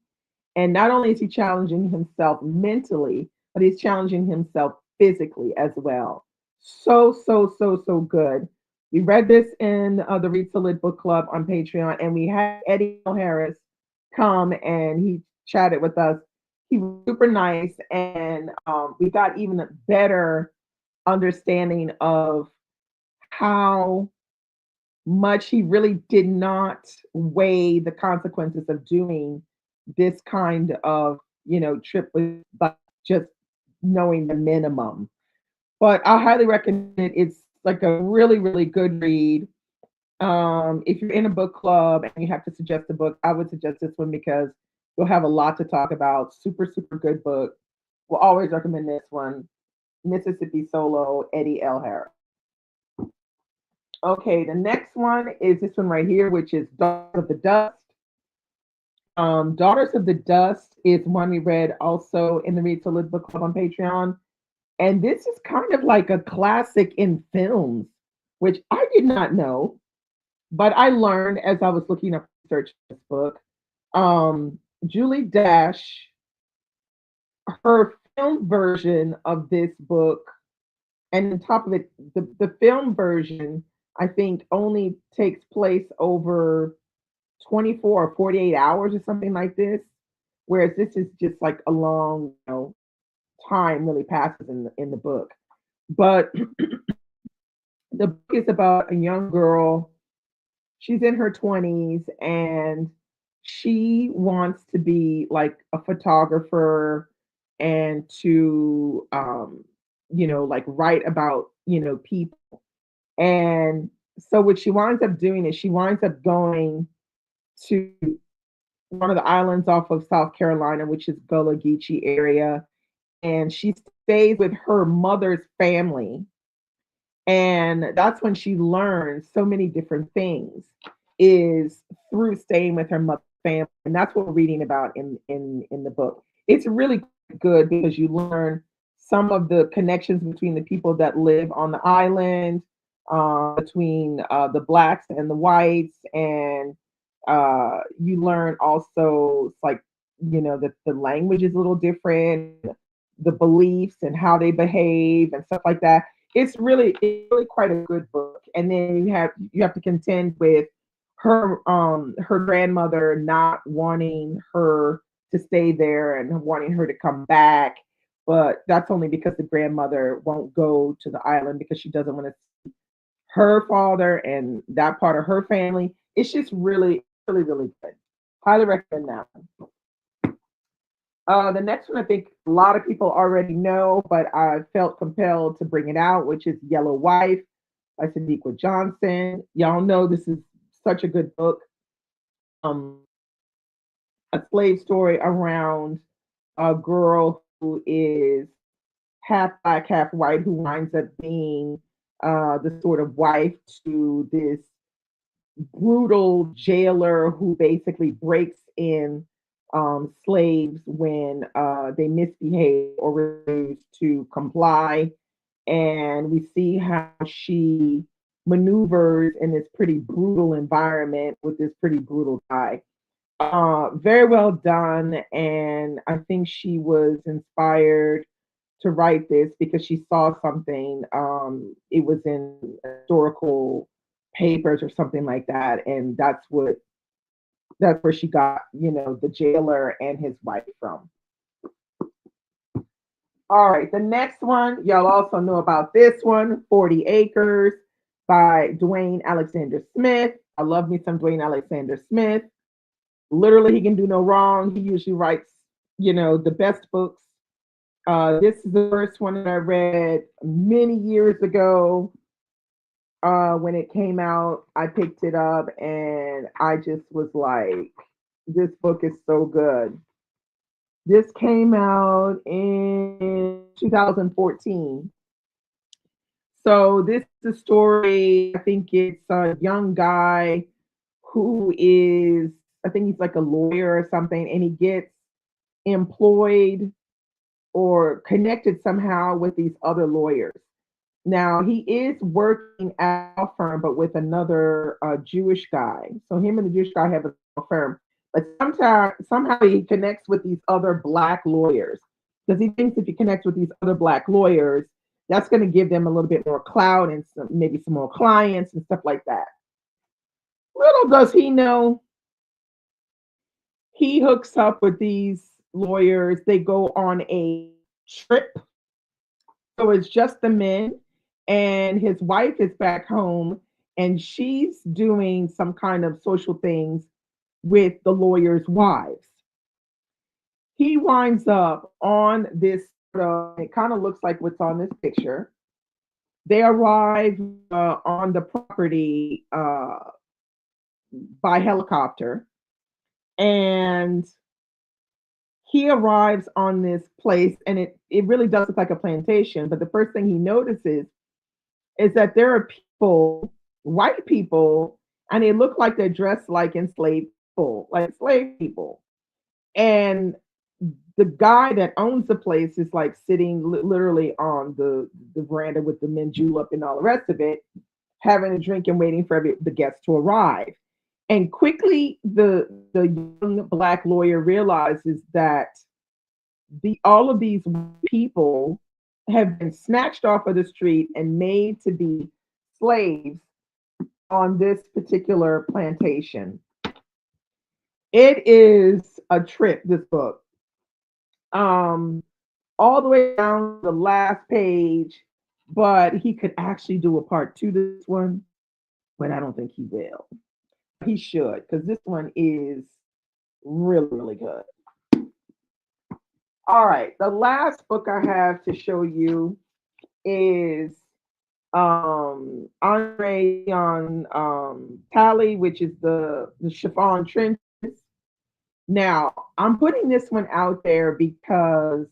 And not only is he challenging himself mentally, but he's challenging himself physically as well. So, so, so, so good. We read this in the Read to Lit book club on Patreon, and we had Eddie Harris come and he chatted with us. He was super nice, and we got even a better understanding of how much he really did not weigh the consequences of doing this kind of trip with but just knowing the minimum. But I highly recommend it. It's like a really, really good read. If you're in a book club and you have to suggest a book, I would suggest this one because you'll have a lot to talk about. Super, super good book. Will always recommend this one. Mississippi Solo, Eddie L. Harris. Okay, the next one is this one right here, which is Daughters of the Dust. Daughters of the Dust is one we read also in the Read to Live book club on Patreon. And this is kind of like a classic in films, which I did not know, but I learned as I was looking up research this book. Julie Dash, her film version of this book, and on top of it, the film version, I think, only takes place over 24 or 48 hours or something like this. Whereas this is just like a long, time really passes in the book. But the book is about a young girl. She's in her 20s and she wants to be like a photographer and to like write about, people. And so what she winds up doing is she winds up going to one of the islands off of South Carolina, which is Gullah Geechee area, and she stays with her mother's family, and that's when she learns so many different things is through staying with her mother's family, and that's what we're reading about in the book. It's really good because you learn some of the connections between the people that live on the island, between the blacks and the whites, and you learn also like that the language is a little different, the beliefs and how they behave and stuff like that. It's really quite a good book. And then you have to contend with her grandmother not wanting her to stay there and wanting her to come back. But that's only because the grandmother won't go to the island because she doesn't want to see her father and that part of her family. It's just really, really, really good. Highly recommend that one. The next one I think a lot of people already know, but I felt compelled to bring it out, which is Yellow Wife by Sadiqa Johnson. Y'all know this is such a good book. Um, a slave story around a girl who is half black, half white, who winds up being the sort of wife to this brutal jailer who basically breaks in slaves when they misbehave or refuse to comply. And we see how she maneuvers in this pretty brutal environment with this pretty brutal guy. Very well done. And I think she was inspired to write this because she saw something. It was in historical papers or something like that. And that's where she got, the jailer and his wife from. All right, the next one, y'all also know about this one, 40 Acres by Dwayne Alexander Smith. I love me some Dwayne Alexander Smith. Literally, he can do no wrong. He usually writes, the best books. This is the first one that I read many years ago. When it came out, I picked it up and I just was like, this book is so good. This came out in 2014. So this is a story, I think it's a young guy who is, I think he's like a lawyer or something, and he gets employed or connected somehow with these other lawyers. Now he is working at a firm, but with another Jewish guy. So him and the Jewish guy have a firm, but sometimes somehow he connects with these other black lawyers because he thinks if he connects with these other black lawyers, that's going to give them a little bit more clout and maybe some more clients and stuff like that. Little does he know, he hooks up with these lawyers. They go on a trip. So it's just the men, and his wife is back home, and she's doing some kind of social things with the lawyers' wives. He winds up on this, it kind of looks like what's on this picture. They arrive on the property by helicopter, and he arrives on this place, and it really does look like a plantation. But the first thing he notices is that there are people, white people, and they look like they're dressed like enslaved people, like slave people. And the guy that owns the place is like sitting literally on the veranda with the men julep and all the rest of it, having a drink and waiting for the guests to arrive. And quickly, the young black lawyer realizes that the all of these people have been snatched off of the street and made to be slaves on this particular plantation. It is a trip, this book. Um, all the way down to the last page, but he could actually do a part two to this one, but I don't think he will. He should, because this one is really, really good. All right, the last book I have to show you is Andre on Tally, which is the chiffon trenches. Now, I'm putting this one out there because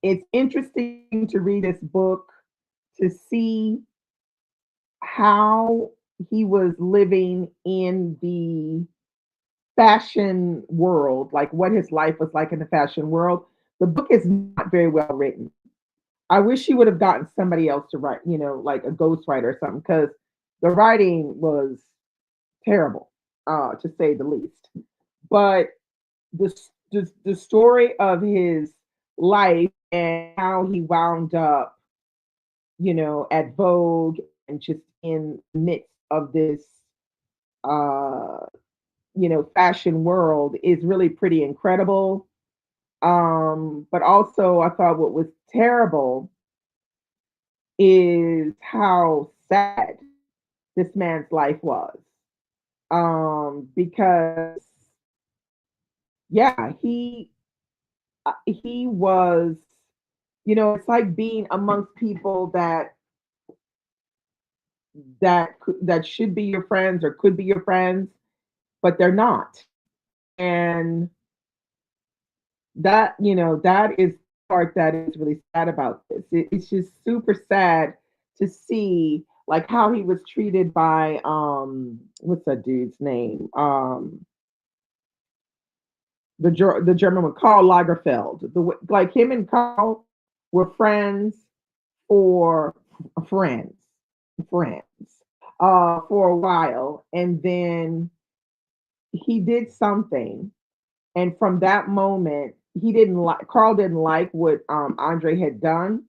it's interesting to read this book to see how he was living in the fashion world, like what his life was like in the fashion world. The book is not very well written. I wish he would have gotten somebody else to write, like a ghostwriter or something, because the writing was terrible, to say the least. But the story of his life and how he wound up, at Vogue and just in the midst of this, uh, fashion world is really pretty incredible. But also, I thought what was terrible is how sad this man's life was. Because yeah, he was, it's like being amongst people that should be your friends or could be your friends, but they're not. And that is the part that is really sad about this. It's just super sad to see like how he was treated by what's that dude's name? The German one, Karl Lagerfeld. Like him and Karl were friends for friends, friends, for a while, and then he did something, and from that moment, he didn't like Carl didn't like what Andre had done,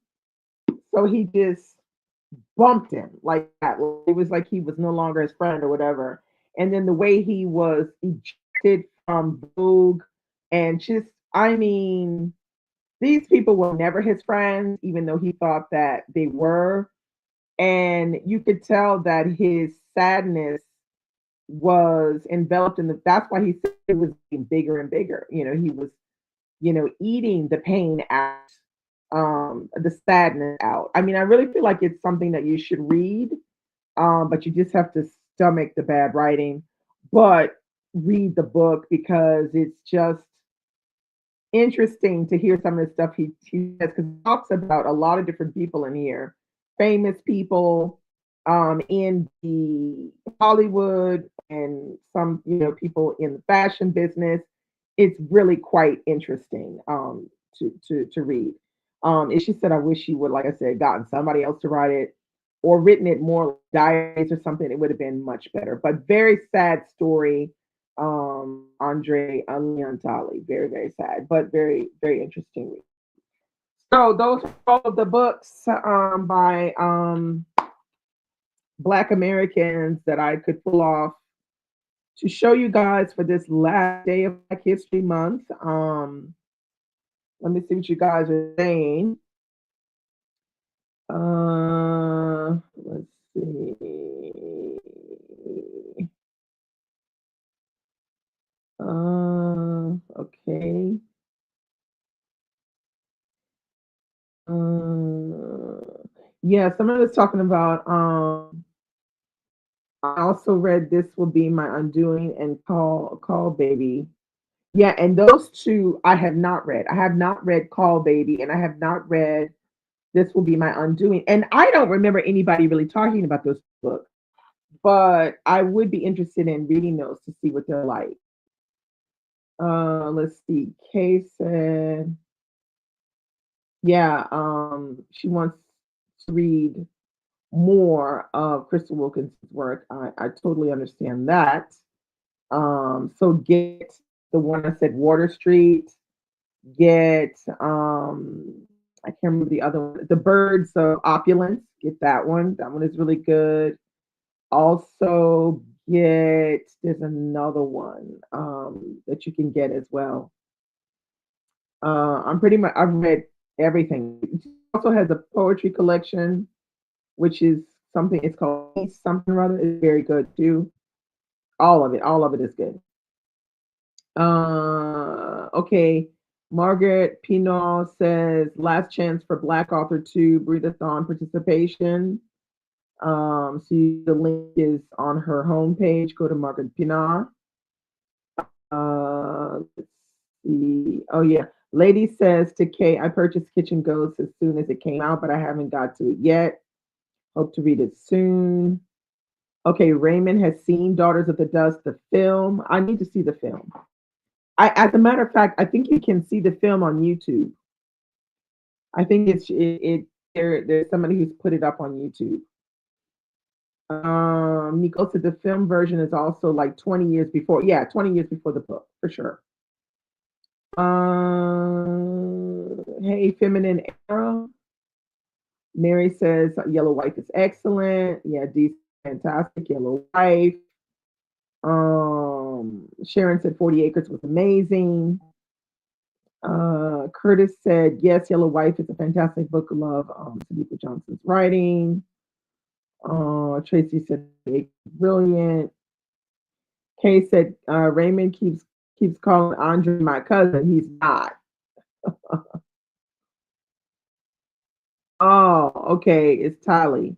so he just bumped him like that. It was like he was no longer his friend or whatever. And then the way he was ejected from Vogue, and just, I mean, these people were never his friends, even though he thought that they were. And you could tell that his sadness was enveloped in that's why he said it was getting bigger and bigger. He was, eating the pain out, the sadness out. I mean, I really feel like it's something that you should read, but you just have to stomach the bad writing. But read the book because it's just interesting to hear some of the stuff he says, because he talks about a lot of different people in here, famous people in the Hollywood and some people in the fashion business. It's really quite interesting to read. It's just that I wish he would, like I said, gotten somebody else to write it or written it more like diaries or something. It would have been much better. But very sad story, Andre Leontali. Very, very sad, but very, very interesting. So those are all of the books by Black Americans that I could pull off to show you guys for this last day of Black History Month. Let me see what you guys are saying. Let's see. Okay. Yeah, someone was talking about I also read This Will Be My Undoing and Call Baby. Yeah, and those two I have not read. I have not read Call Baby and I have not read This Will Be My Undoing. And I don't remember anybody really talking about those books, but I would be interested in reading those to see what they're like. Let's see. Kay said, yeah, she wants to read more of Crystal Wilkinson's work. I totally understand that. So get the one I said, Water Street. Get I can't remember the other one. The Birds of Opulence. Get that one. That one is really good. Also get there's another one that you can get as well. I'm pretty much I've read everything. It also has a poetry collection, which is something it's called Peace something or other. It's very good too. All of it is good. Okay. Margaret Pinot says last chance for Black Author 2 Breathathon participation. See the link is on her homepage. Go to Margaret Pinot. Let's see. Oh yeah. Lady says to Kay, I purchased Kitchen Ghosts as soon as it came out, but I haven't got to it yet. Hope to read it soon. Okay, Raymond has seen Daughters of the Dust, the film. I need to see the film. As a matter of fact, I think you can see the film on YouTube. I think there's somebody who's put it up on YouTube. Nico said the film version is also like 20 years before. Yeah, 20 years before the book, for sure. Hey, Feminine Era. Mary says Yellow Wife is excellent. Yeah, D fantastic. Yellow Wife. Sharon said 40 Acres was amazing. Curtis said, yes, Yellow Wife is a fantastic book of love. Sadiqa Johnson's writing. Tracy said, brilliant. Kay said, Raymond keeps calling Andre my cousin. He's not. Oh, okay. It's Tally.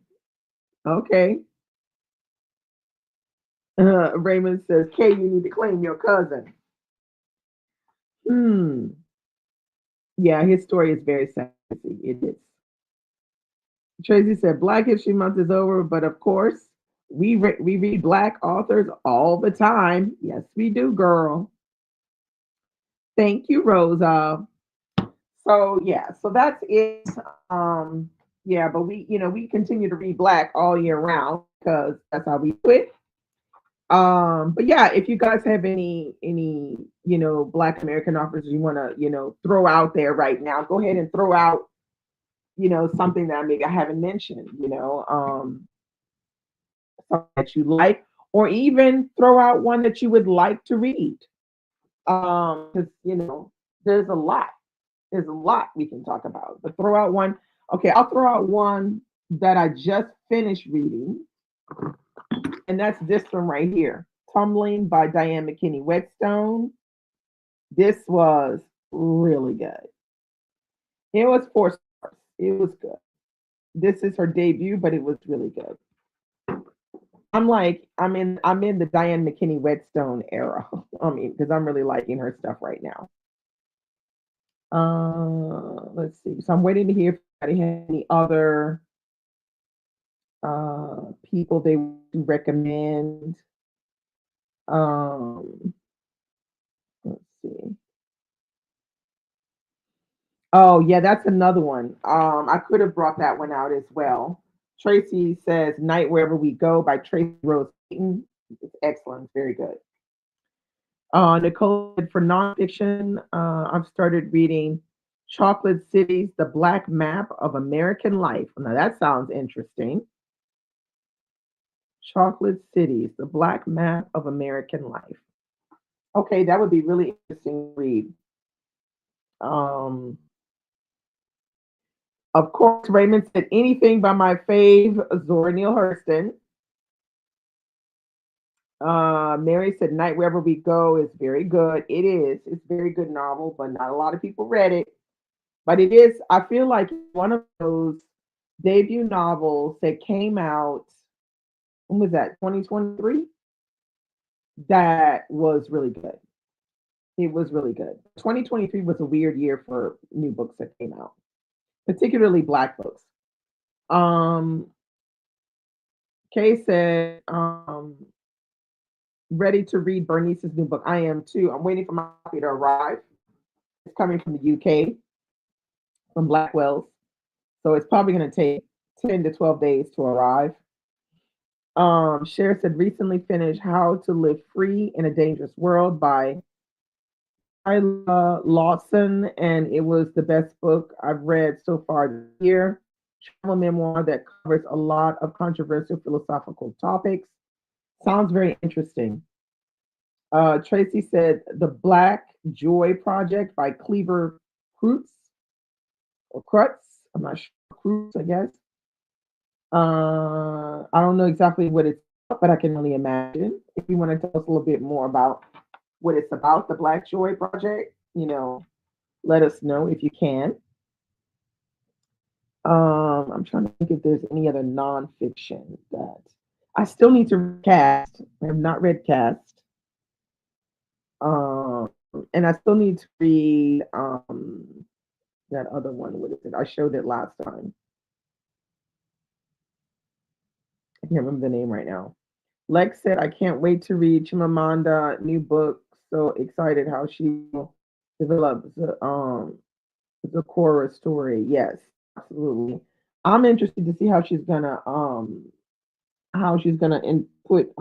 Okay. Raymond says, Kay, you need to claim your cousin. Hmm. Yeah, his story is very sassy. It is. Tracy said, Black History Month is over, but of course, we read Black authors all the time. Yes, we do, girl. Thank you, Rosa. So yeah, so that's it. Yeah, but we continue to read Black all year round because that's how we do it. But yeah, if you guys have any Black American authors you want to throw out there right now, go ahead and throw out something that maybe I haven't mentioned. Something that you like, or even throw out one that you would like to read. Because there's a lot. There's a lot we can talk about. But throw out one. Okay, I'll throw out one that I just finished reading, and that's this one right here, Tumbling by Diane McKinney Whetstone. This was really good. It was 4 stars. It was good. This is her debut, but it was really good. I'm in the Diane McKinney Whetstone era. I mean, because I'm really liking her stuff right now. Let's see. So I'm waiting to hear if anybody has any other people they would recommend. Um, let's see. Oh yeah, that's another one. I could have brought that one out as well. Tracy says "Night Wherever We Go" by Tracy Rose Payton. It's excellent. It's very good. Nicole said for nonfiction, I've started reading Chocolate Cities, The Black Map of American Life. Now that sounds interesting. Chocolate Cities, The Black Map of American Life. Okay, that would be really interesting to read. Um, of course, Raymond said anything by my fave, Zora Neale Hurston. Mary said Night Wherever We Go is very good. It is. It's a very good novel, but not a lot of people read it. But it is, I feel like one of those debut novels that came out, when was that, 2023? That was really good. It was really good. 2023 was a weird year for new books that came out, particularly Black books. Um, Kay said, ready to read Bernice's new book. I am too. I'm waiting for my copy to arrive. It's coming from the UK, from Blackwell's. So it's probably going to take 10 to 12 days to arrive. Cher said recently finished How to Live Free in a Dangerous World by Lawson, and it was the best book I've read so far this year. Travel memoir that covers a lot of controversial philosophical topics. Sounds very interesting. Tracy said The Black Joy Project by Cleaver Crutz or Crutz. I'm not sure. Crutz, I guess. I don't know exactly what it's about, but I can only imagine. If you want to tell us a little bit more about what it's about, the Black Joy Project, let us know if you can. I'm trying to think if there's any other nonfiction that I still need to read Cast. I have not read Cast. Um, and I still need to read that other one. What is it? I showed it last time. I can't remember the name right now. Lex said, I can't wait to read Chimamanda new book. So excited how she develops the Cora story. Yes, absolutely. I'm interested to see how she's gonna put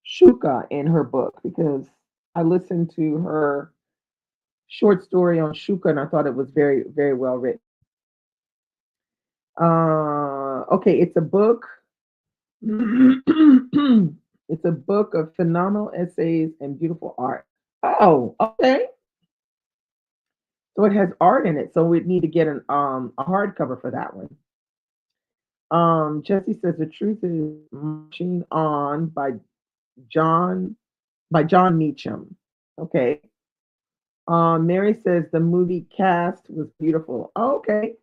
Shuka in her book because I listened to her short story on Shuka and I thought it was very, very well written. Okay, it's a book. It's a book of phenomenal essays and beautiful art. Oh, okay. So it has art in it. So we'd need to get a hardcover for that one. Jesse says the truth is marching on John John Meacham. Okay. Mary says the movie Cast was beautiful. Oh, okay.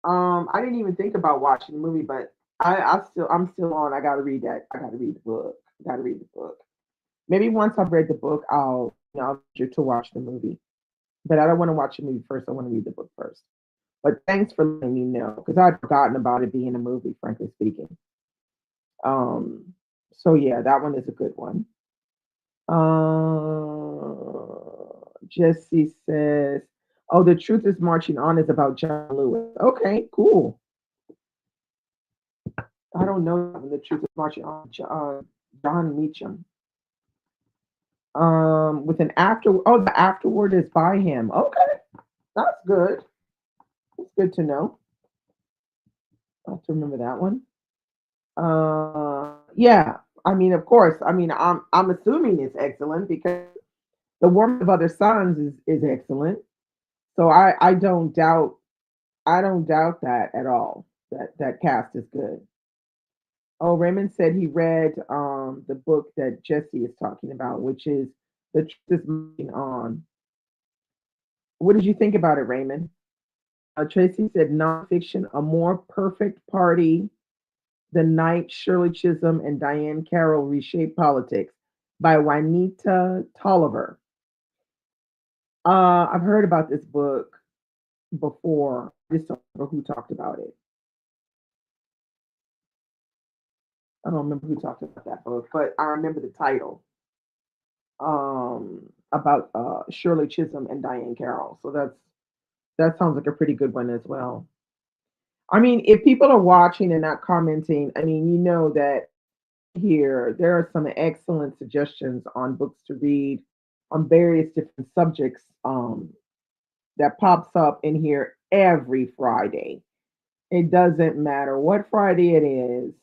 I didn't even think about watching the movie, but I'm still on. I gotta read that. I gotta read the book. I gotta read the book. Maybe once I've read the book, I'll to watch the movie. But I don't want to watch the movie first. I want to read the book first. But thanks for letting me know because I'd forgotten about it being a movie, frankly speaking. Um, so yeah, that one is a good one. Jesse says, "Oh, the truth is marching on is about John Lewis." Okay, cool. I don't know the truth is marching on. John Meacham. With an after. Oh, the afterword is by him. Okay, that's good. It's good to know. I have to remember that one. Yeah. I mean, of course. I mean, I'm assuming it's excellent because the warmth of other suns is excellent. So I don't doubt that at all. That Cast is good. Oh, Raymond said he read the book that Jesse is talking about, which is The Truth is Moving On. What did you think about it, Raymond? Tracy said nonfiction, A More Perfect Party, The Night Shirley Chisholm and Diane Carroll Reshaped Politics by Juanita Tolliver. I've heard about this book before. I just don't remember who talked about it. I don't remember who talked about that book, but I remember the title about Shirley Chisholm and Diane Carroll. So that sounds like a pretty good one as well. I mean, if people are watching and not commenting, I mean, you know that here there are some excellent suggestions on books to read on various different subjects that pops up in here every Friday. It doesn't matter what Friday it is.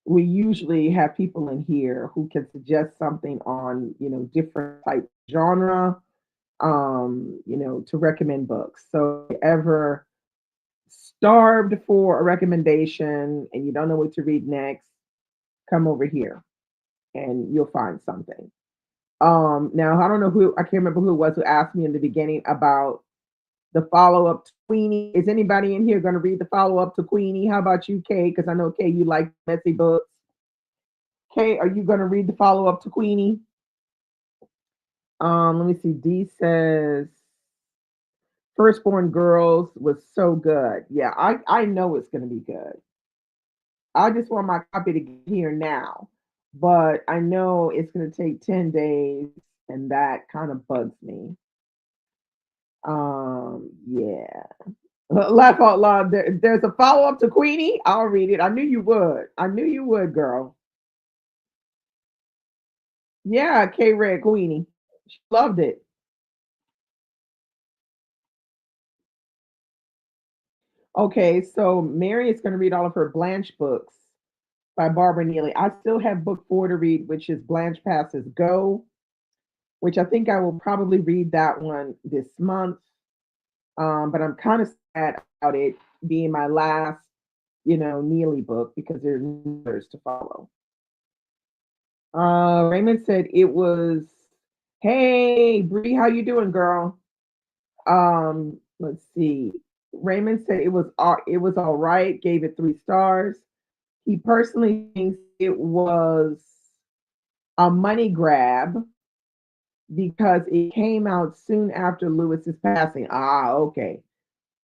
We usually have people in here who can suggest something on, different type genre, to recommend books. So if you're ever starved for a recommendation and you don't know what to read next, come over here and you'll find something. Now I don't know who I can't remember who it was who asked me in the beginning about the follow up to Queenie. Is anybody in here going to read the follow up to Queenie? How about you, Kay? Because I know Kay, you like messy books. Kay, are you going to read the follow up to Queenie? Let me see. D says Firstborn Girls was so good. Yeah, I know it's going to be good. I just want my copy to get here now, but I know it's going to take 10 days, and that kind of bugs me. Yeah. Laugh out loud. There's a follow up to Queenie. I'll read it. I knew you would. I knew you would, girl. Yeah, K Red Queenie. She loved it. Okay, so Mary is going to read all of her Blanche books by Barbara Neely. I still have book four to read, which is Blanche Passes Go, which I think I will probably read that one this month. But I'm kind of sad about it being my last, Neely book because there's others to follow. Raymond said it was, hey, Bree, how you doing, girl? Let's see. Raymond said it was all right, gave it 3 stars. He personally thinks it was a money grab because it came out soon after Lewis's passing. Ah, okay.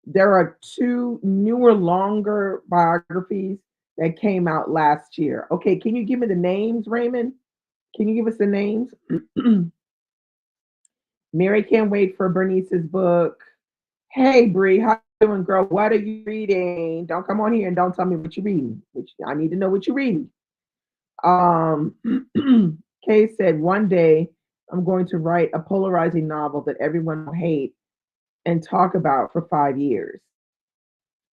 There are two newer, longer biographies that came out last year. Okay, can you give me the names, Raymond? Can you give us the names? Mary can't wait for Bernice's book. Hey, Bree, how you doing, girl? What are you reading? Don't come on here and don't tell me what you're reading. I need to know what you're reading. Um, Kay said, one day I'm going to write a polarizing novel that everyone will hate and talk about for 5 years.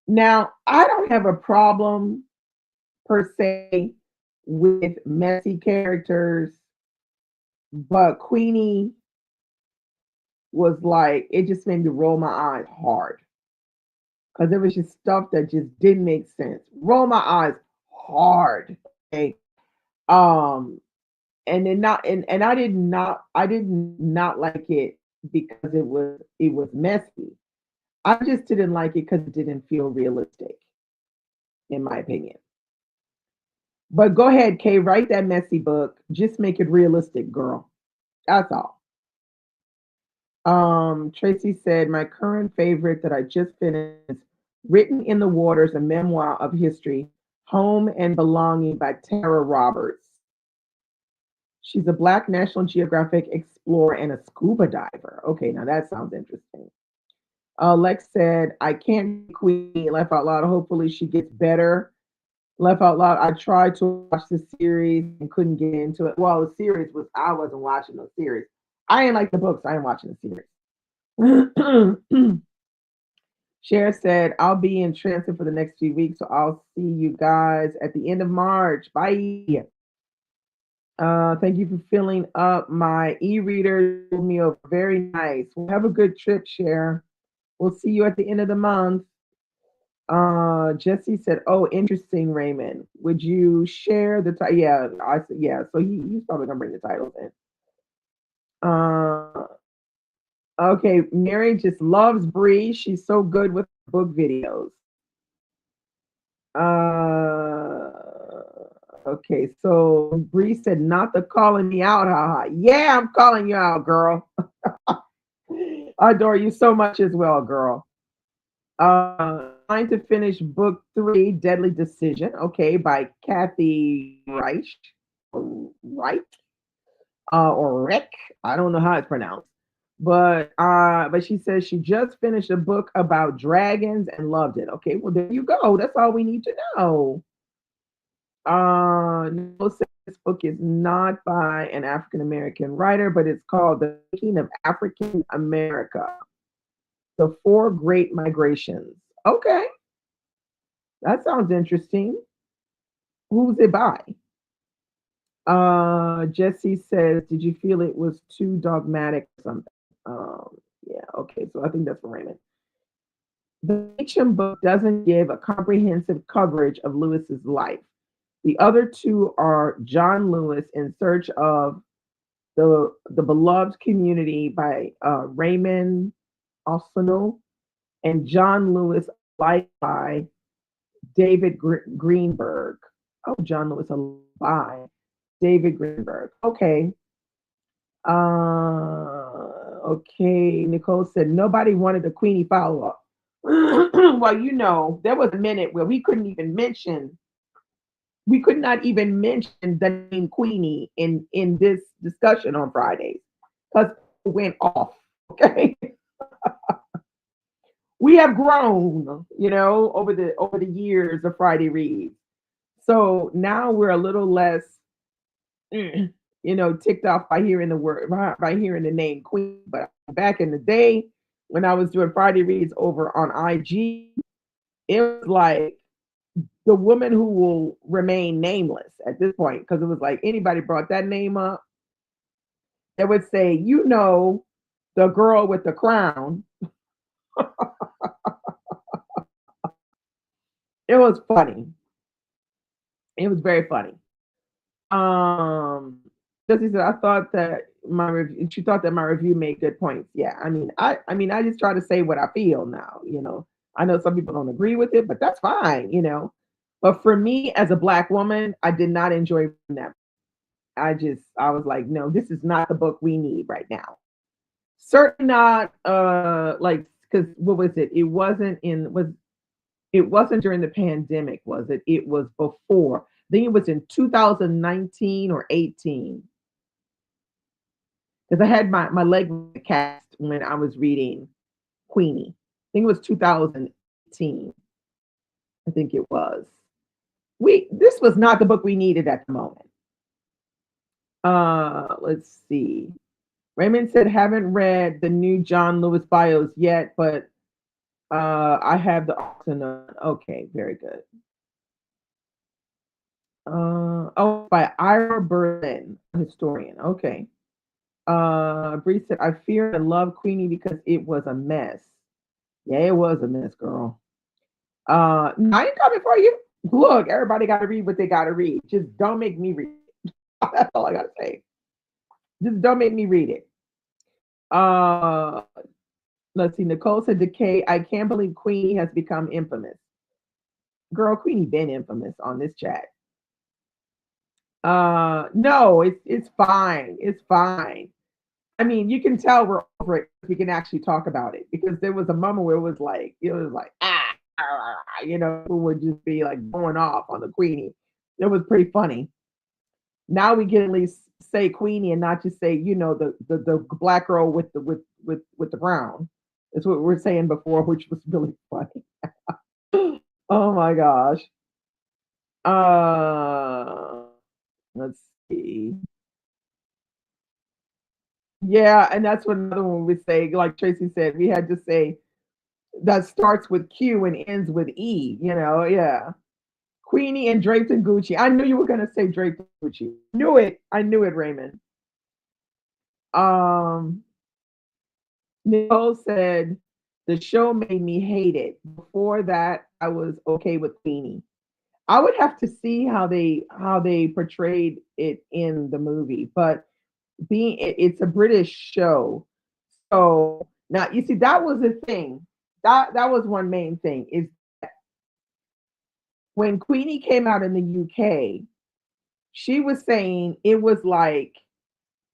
Now, I don't have a problem per se with messy characters, but Queenie was like, it just made me roll my eyes hard because there was just stuff that just didn't make sense. Roll my eyes hard. Okay. Um, and then not and I did not like it because it was messy. I just didn't like it because it didn't feel realistic, in my opinion. But go ahead, Kay, write that messy book. Just make it realistic, girl. That's all. Tracy said, my current favorite that I just finished, Written in the Waters, a memoir of history, Home and Belonging by Tara Roberts. She's a Black National Geographic explorer and a scuba diver. Okay, now that sounds interesting. Lex said, I can't be Queen, laugh out loud. Hopefully she gets better. Laugh out loud. I tried to watch the series and couldn't get into it. Well, the series was, I wasn't watching the series. I ain't like the books. I ain't watching the series. Cher said, I'll be in transit for the next few weeks, so I'll see you guys at the end of March. Bye. Thank you for filling up my e-reader meal. Very nice. Well, have a good trip, Cher. We'll see you at the end of the month. Jesse said, "Oh, interesting, Raymond. Would you share the title?" Yeah, I said, "Yeah." So he's probably gonna bring the titles in. Uh, okay. Mary just loves Bree. She's so good with book videos. Uh, okay. So Bree said, "Not the calling me out, haha." Yeah, I'm calling you out, girl. I adore you so much as well, girl. Trying to finish book three, Deadly Decision, okay, by Kathy Reich, Reich, or Rick. I don't know how it's pronounced, but she says she just finished a book about dragons and loved it. Okay, well there you go. That's all we need to know. No, says this book is not by an African American writer, but it's called The Making of African America: The Four Great Migrations. Okay, that sounds interesting. Who's it by? Jesse says, did you feel it was too dogmatic or something? Yeah, okay, so I think that's for Raymond. The fiction book doesn't give a comprehensive coverage of Lewis's life. The other two are John Lewis in Search of the Beloved Community by Raymond Osano, and John Lewis Life by David Greenberg. Oh, John Lewis by David Greenberg. Okay. Okay. Nicole said nobody wanted a Queenie follow up. Well, there was a minute where we could not even mention the name Queenie in this discussion on Fridays because it went off. Okay. We have grown, over the years of Friday reads. So now we're a little less. ticked off by hearing the word by hearing the name Queen. But back in the day when I was doing Friday reads over on IG, it was like the woman who will remain nameless at this point, because it was like anybody brought that name up, they would say, the girl with the crown. It was funny. It was very funny. Um, just said, I thought that my review. She thought that my review made good points. Yeah, I just try to say what I feel now. I know some people don't agree with it, but that's fine. But for me, as a black woman, I did not enjoy reading that. I was like, no, this is not the book we need right now. Certainly not. Like, because what was it? It wasn't during the pandemic, was it? It was before. I think it was in 2019 or 18. Because I had my leg cast when I was reading Queenie. I think it was 2018. I think it was. This was not the book we needed at the moment. Let's see. Raymond said haven't read the new John Lewis bios yet, but I have the auction. Okay, very good. By Ira Berlin, historian. Okay. Bree said, I fear and love Queenie because it was a mess. Yeah, it was a mess, girl. No, I ain't coming for you. Look, everybody got to read what they got to read. Just don't make me read it. That's all I got to say. Just don't make me read it. Uh, let's see. Nicole said, Decay, I can't believe Queenie has become infamous. Girl, Queenie been infamous on this chat. No, it's fine. It's fine. I mean, you can tell we're over it. We can actually talk about it because there was a moment where who would just be like going off on the Queenie. It was pretty funny. Now we can at least say Queenie and not just say, the black girl with the brown. That's what we were saying before, which was really funny. Oh my gosh. Let's see. Yeah, and that's what another one would say. Like Tracy said, we had to say that starts with Q and ends with E. Yeah. Queenie and Draped and Gucci. I knew you were gonna say Draped and Gucci. Knew it. I knew it, Raymond. Um, Nicole said the show made me hate it. Before that, I was okay with Queenie. I would have to see how they portrayed it in the movie, but it's a British show. So now you see that was the thing. That was one main thing is when Queenie came out in the UK, she was saying it was like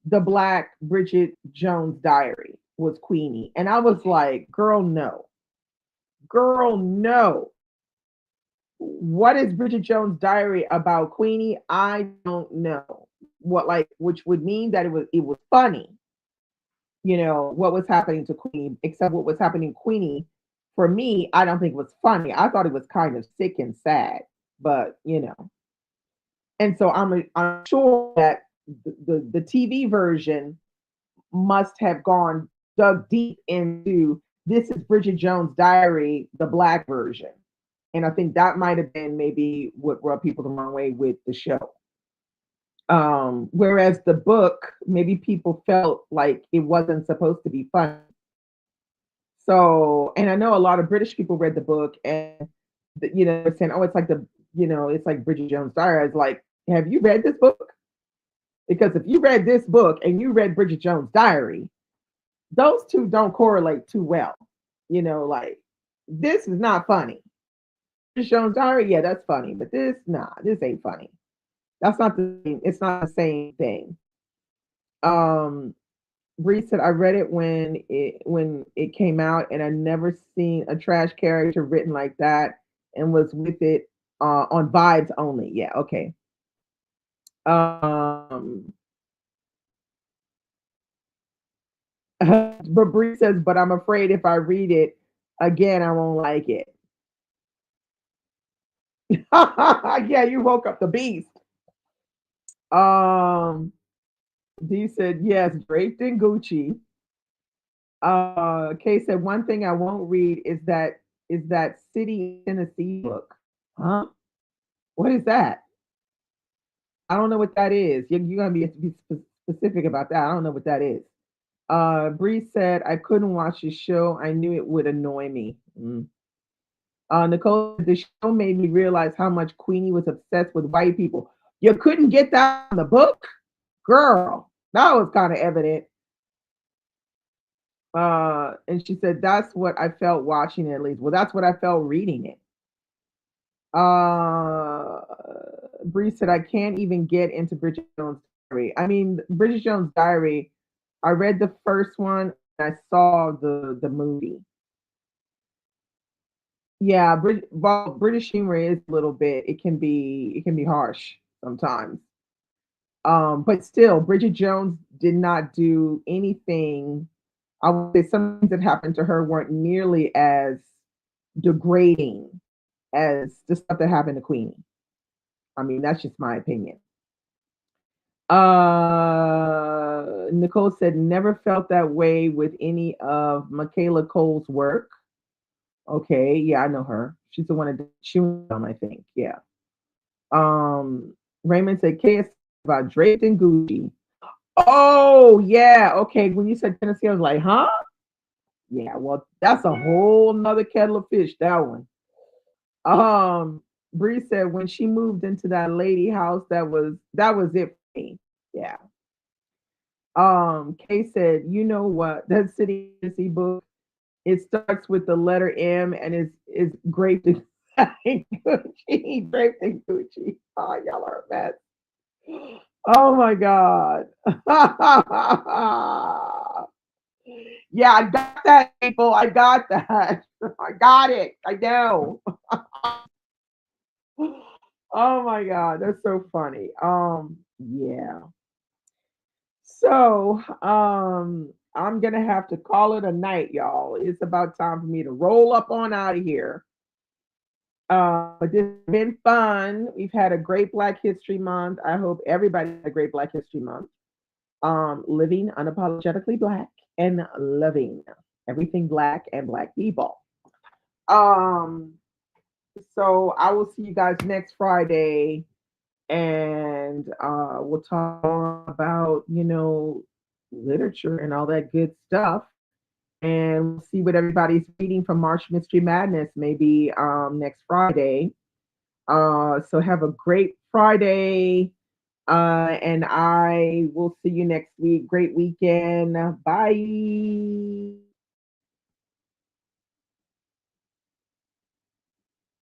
the Black Bridget Jones Diary was Queenie. And I was like, girl, no. Girl, no. What is Bridget Jones Diary about Queenie? I don't know. Which would mean that it was funny, what was happening to Queenie, except what was happening to Queenie for me, I don't think it was funny. I thought it was kind of sick and sad, but and so I'm sure that the TV version must have gone dug deep into this is Bridget Jones' Diary, the black version. And I think that might have been maybe what rubbed people the wrong way with the show. Whereas the book, maybe people felt like it wasn't supposed to be fun. So, and I know a lot of British people read the book and, they're saying, oh, it's like Bridget Jones' Diary. I was like, have you read this book? Because if you read this book and you read Bridget Jones' Diary, those two don't correlate too well. Like this is not funny. Bridget Jones' Diary, yeah, that's funny, but this ain't funny. That's not the same. It's not the same thing. Bree said I read it when it came out, and I never seen a trash character written like that, and was with it on vibes only. Yeah, okay. Um, but Bree says, but I'm afraid if I read it again, I won't like it. Yeah, you woke up the beast. Um, D said, yes, draped in Gucci. Kay said, one thing I won't read is that City Tennessee book. Huh? What is that? I don't know what that is. You're gonna be have to be specific about that. I don't know what that is. Bree said, I couldn't watch the show. I knew it would annoy me. Mm. Nicole, the show made me realize how much Queenie was obsessed with white people. You couldn't get that in the book? Girl, that was kind of evident. And she said, that's what I felt watching it at least. Well, that's what I felt reading it. Uh, Bree said, I can't even get into Bridget Jones' Diary. I mean, Bridget Jones' Diary, I read the first one, and I saw the movie. Yeah, well, British humor is a little bit. It can be harsh sometimes. But still, Bridget Jones did not do anything. I would say some things that happened to her weren't nearly as degrading as the stuff that happened to Queenie. I mean, that's just my opinion. Nicole said, never felt that way with any of Michaela Cole's work. Okay, yeah, I know her. She's the one that did Chewing Gum, I think. Yeah. Um, Raymond said, KS about draped in Gucci. Oh, yeah. Okay. When you said Tennessee, I was like, huh? Yeah, well, that's a whole nother kettle of fish, that one. Bree said when she moved into that lady house, that was it for me. Yeah. Kay said, you know what? That City Tennessee book, it starts with the letter M and is draped in Gucci. Draped in Gucci. Oh, y'all are a mess. Oh my God. Yeah, I got that, people. I got that. I got it. I know. Oh my God, that's so funny. Yeah. So, I'm gonna have to call it a night, y'all. It's about time for me to roll up on out of here. But this has been fun. We've had a great Black History Month. I hope everybody had a great Black History Month. Living unapologetically Black and loving everything Black and Black people. Um, so I will see you guys next Friday, and we'll talk more about literature and all that good stuff, and we'll see what everybody's reading from March Mystery Madness maybe next Friday. So have a great Friday, and I will see you next week. Great weekend. Bye.